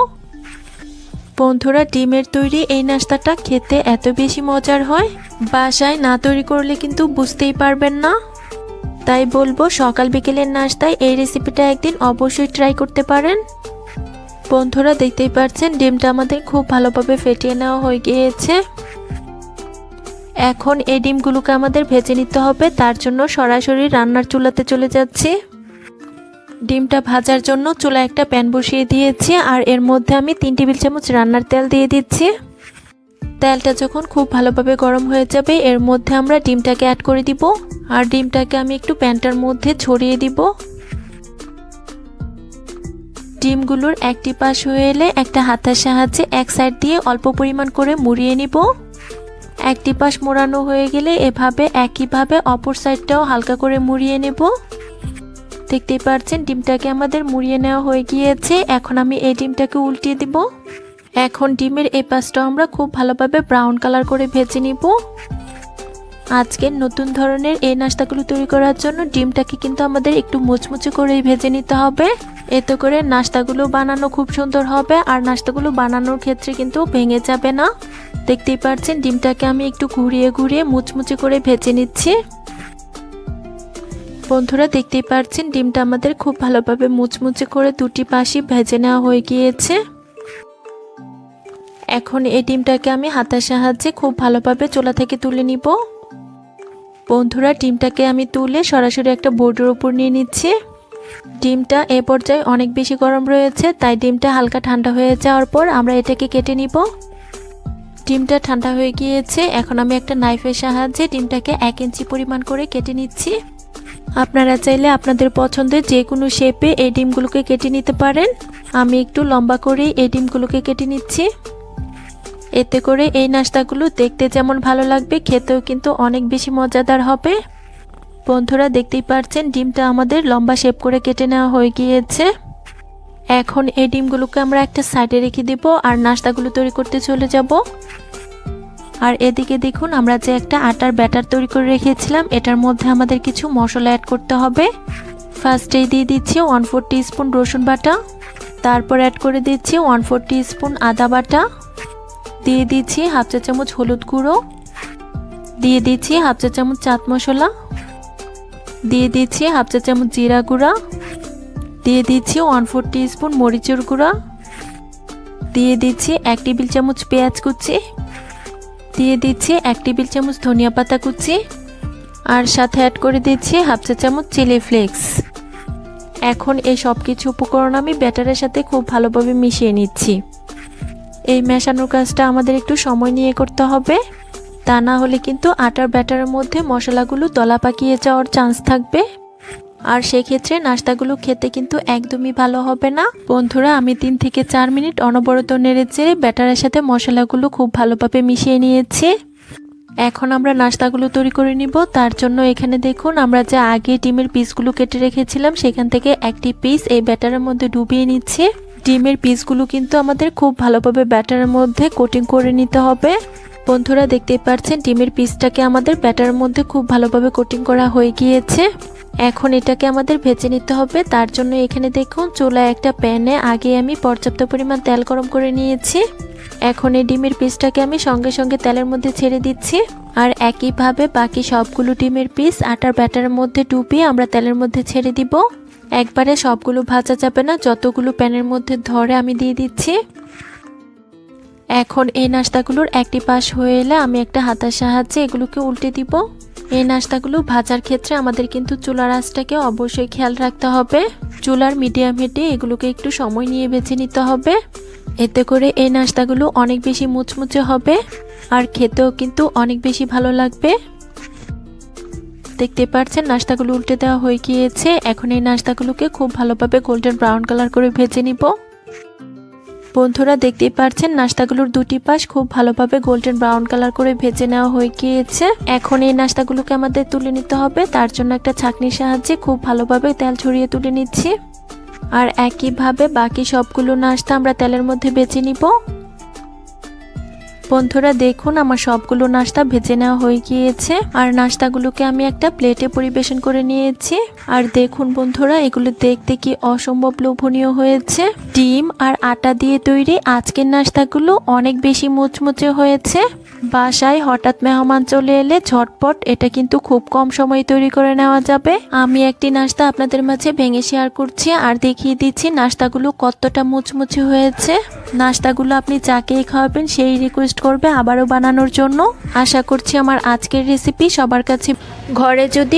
বন্ধুরা, ডিমের তৈরি এই নাস্তাটা খেতে এত বেশি মজার হয়, বাসায় না তৈরি করলে কিন্তু বুঝতেই পারবেন না। তাই বলবো সকাল বিকেলের নাস্তায় এই রেসিপিটা একদিন অবশ্যই ট্রাই করতে পারেন। বন্ধুরা, দেখতেই পাচ্ছেন ডিমটা আমাদের খুব ভালোভাবে ফেটিয়ে নেওয়া হয়ে গিয়েছে। এখন এই ডিমগুলোকে আমাদের ভেজে নিতে হবে। তার জন্য সরাসরি রান্নার চুলাতে চলে যাচ্ছি। ডিমটা ভাজার জন্য চুলায় একটা প্যান বসিয়ে দিয়েছি আর এর মধ্যে আমি 3 টেবিল চামচ রান্নার তেল দিয়ে দিচ্ছি। তেলটা যখন খুব ভালোভাবে গরম হয়ে যাবে এর মধ্যে আমরা ডিমটাকে অ্যাড করে দিব। আর ডিমটাকে আমি একটু প্যানটার মধ্যে ছড়িয়ে দিব। ডিমগুলোর একটি পাশ হয়ে এলে একটা হাতের সাহায্যে এক সাইড দিয়ে অল্প পরিমাণ করে মুড়িয়ে নিব। একটি পাশ মোড়ানো হয়ে গেলে এভাবে একইভাবে অপর সাইডটাও হালকা করে মুড়িয়ে নেব। দেখতেই পাচ্ছেন ডিমটাকে আমাদের মুড়িয়ে নেওয়া হয়ে গিয়েছে। এখন আমি এই ডিমটাকে উল্টিয়ে দিব। এখন ডিমের এই পাশটা আমরা খুব ভালোভাবে ব্রাউন কালার করে ভেজে নিব। আজকের নতুন ধরনের এই নাস্তাগুলো তৈরি করার জন্য ডিমটাকে কিন্তু আমাদের একটু মুচমুচে করেই ভেজে নিতে হবে। এতে করে নাস্তাগুলো বানানো খুব সুন্দর হবে আর নাস্তাগুলো বানানোর ক্ষেত্রে কিন্তু ভেঙে যাবে না। দেখতেই পাচ্ছেন ডিমটাকে আমি একটু ঘুরিয়ে ঘুরিয়ে মুচমুচে করে ভেজে নিচ্ছি। বন্ধুরা, দেখতেই পাচ্ছেন ডিমটা আমাদের খুব ভালোভাবে মুচমুচে করে 2টি পাশই ভেজে নেওয়া হয়ে গিয়েছে। এখন এই ডিমটাকে আমি হাতের সাহায্যে খুব ভালোভাবে চুলা থেকে তুলে নিব। বন্ধুরা, ডিমটাকে আমি তুলে সরাসরি একটা বোর্ডের উপর নিয়ে নিচ্ছি। ডিমটা এ পর্যায়ে অনেক বেশি গরম রয়েছে, তাই ডিমটা হালকা ঠান্ডা হয়ে যাওয়ার পর আমরা এটাকে কেটে নিব। ডিমটা ঠান্ডা হয়ে গিয়েছে। এখন আমি একটা নাইফের সাহায্যে ডিমটাকে 1 ইঞ্চি পরিমাণ করে কেটে নিচ্ছি। আপনারা চাইলে আপনাদের পছন্দের যে কোনো শেপে এই ডিমগুলোকে কেটে নিতে পারেন। আমি একটু লম্বা করে এই ডিমগুলোকে কেটে নিচ্ছি। এতে করে এই নাস্তাগুলো দেখতে যেমন ভালো লাগবে, খেতেও কিন্তু অনেক বেশি মজাদার হবে। বন্ধুরা, দেখতেই পাচ্ছেন ডিমটা আমাদের লম্বা শেপ করে কেটে নেওয়া হয়ে গিয়েছে। এখন এই ডিমগুলোকে আমরা একটা সাইডে রেখে দিব আর নাস্তাগুলো তৈরি করতে চলে যাব। আর এদিকে দেখুন আমরা যে একটা আটার ব্যাটার তৈরি করে রেখেছিলাম, এটার মধ্যে আমাদের কিছু মশলা অ্যাড করতে হবে। ফার্স্টেই দিয়ে দিচ্ছি 1/4 টিস্পুন রসুন বাটা, তারপর অ্যাড করে দিচ্ছি 1/4 টিস্পুন আদা বাটা, দিয়ে দিচ্ছি 1/2 চা চামচ হলুদ গুঁড়ো, দিয়ে দিচ্ছি 1/2 চা চামচ চাট মশলা, দিয়ে দিচ্ছি 1/2 চা চামচ জিরা গুঁড়া, দিয়ে দিচ্ছি 1/4 টিস্পুন মরিচের গুঁড়া, দিয়ে দিচ্ছি 1 টেবিল চামচ পেঁয়াজ কুচি, দিয়ে দিচ্ছি 1 টেবিল চামচ ধনিয়া পাতা কুচি, আর সাথে অ্যাড করে দিচ্ছি 1/2 চা চামচ চিলি ফ্লেক্স। এখন এই সব কিছু উপকরণ আমি ব্যাটারের সাথে খুব ভালোভাবে মিশিয়ে নিচ্ছি। এই মেশানোর কাজটা আমাদের একটু সময় নিয়ে করতে হবে, তা না হলে কিন্তু আটার ব্যাটারের মধ্যে মশলাগুলো দলা পাকিয়ে যাওয়ার চান্স থাকবে, আর সেক্ষেত্রে নাস্তাগুলো খেতে কিন্তু একদমই ভালো হবে না। বন্ধুরা, আমি 3 থেকে 4 মিনিট অনবরত নেড়েচেড়ে ব্যাটারের সাথে মশলাগুলো খুব ভালোভাবে মিশিয়ে নিয়েছি। এখন আমরা নাস্তাগুলো তৈরি করে নিব। তার জন্য এখানে দেখুন আমরা যে আগে ডিমের পিসগুলো কেটে রেখেছিলাম সেখান থেকে একটি পিস এই ব্যাটারের মধ্যে ডুবিয়ে নিচ্ছি। ডিমের পিসগুলো কিন্তু আমাদের খুব ভালোভাবে ব্যাটারের মধ্যে কোটিং করে নিতে হবে। বন্ধুরা, দেখতেই পাচ্ছেন ডিমের পিসটাকে আমাদের ব্যাটারের মধ্যে খুব ভালোভাবে কোটিং করা হয়ে গিয়েছে। এখন এটাকে আমাদের ভেজে নিতে হবে। তার জন্য এখানে দেখুন চুলায় একটা প্যানে আগে আমি পর্যাপ্ত পরিমাণ তেল গরম করে নিয়েছি। এখন এই ডিমের পিসটাকে আমি সঙ্গে সঙ্গে তেলের মধ্যে ছেড়ে দিচ্ছি, আর একইভাবে বাকি সবগুলো ডিমের পিস আটার ব্যাটারের মধ্যে ডুবিয়ে আমরা তেলের মধ্যে ছেড়ে দিব। একবারে সবগুলো ভাজা যাবে না, যতগুলো প্যানের মধ্যে ধরে আমি দিয়ে দিচ্ছি। এখন এই নাস্তাগুলোর একটি পাশ হয়ে এলে আমি একটা হাতার সাহায্যে এগুলোকে উল্টে দিব। এই নাস্তাগুলো ভাজার ক্ষেত্রে আমাদের কিন্তু চুলার আঁচটাকে অবশ্যই খেয়াল রাখতে হবে। চুলার মিডিয়াম হিটে এগুলোকে একটু সময় নিয়ে ভেজে নিতে হবে, এতে করে এই নাস্তাগুলো অনেক বেশি মুচমুচে হবে আর খেতেও কিন্তু অনেক বেশি ভালো লাগবে। দেখতে পাচ্ছেন নাস্তাগুলো উল্টে দেওয়া হয়ে গিয়েছে। এখন এই নাস্তাগুলোকে খুব ভালোভাবে গোল্ডেন ব্রাউন কালার করে ভেজে নিব। বন্ধুরা, দেখতেই পাচ্ছেন নাস্তাগুলোর দুটি পাশ খুব ভালোভাবে গোল্ডেন ব্রাউন কালার করে ভেজে নেওয়া হয়ে গিয়েছে। এখন এই নাস্তাগুলোকে আমাদের তুলে নিতে হবে। তার জন্য একটা ছাঁকনির সাহায্যে খুব ভালোভাবে তেল ছড়িয়ে তুলে নিচ্ছি, আর একইভাবে বাকি সবগুলো নাস্তা আমরা তেলের মধ্যে ভেজে নিব। বন্ধুরা, দেখুন আমার সবগুলো নাস্তা ভেজে নেওয়া হয়ে গিয়েছে, আর নাস্তাগুলোকে আমি একটা প্লেটে পরিবেশন করে নিয়েছি। আর দেখুন বন্ধুরা, এগুলো দেখতে কি অসম্ভব লোভনীয় হয়েছে। ডিম আর আটা দিয়ে তৈরি আজকের নাস্তাগুলো অনেক বেশি মুচমুচে হয়েছে। বাসায় হঠাৎ মেহমান চলে এলে ঝটপট এটা কিন্তু খুব কম সময়ে তৈরি করে নেওয়া যাবে। আমি একটি নাস্তা আপনাদের মাঝে ভেঙে শেয়ার করছি আর দেখিয়ে দিচ্ছি নাস্তাগুলো কতটা মুচমুচে হয়েছে। নাস্তাগুলো আপনি যাকেই খাওয়াবেন সেই রিকোয়েস্ট করবে আবারও বানানোর জন্য। আশা করছি আমার আজকের রেসিপি সবার কাছে। ঘরে যদি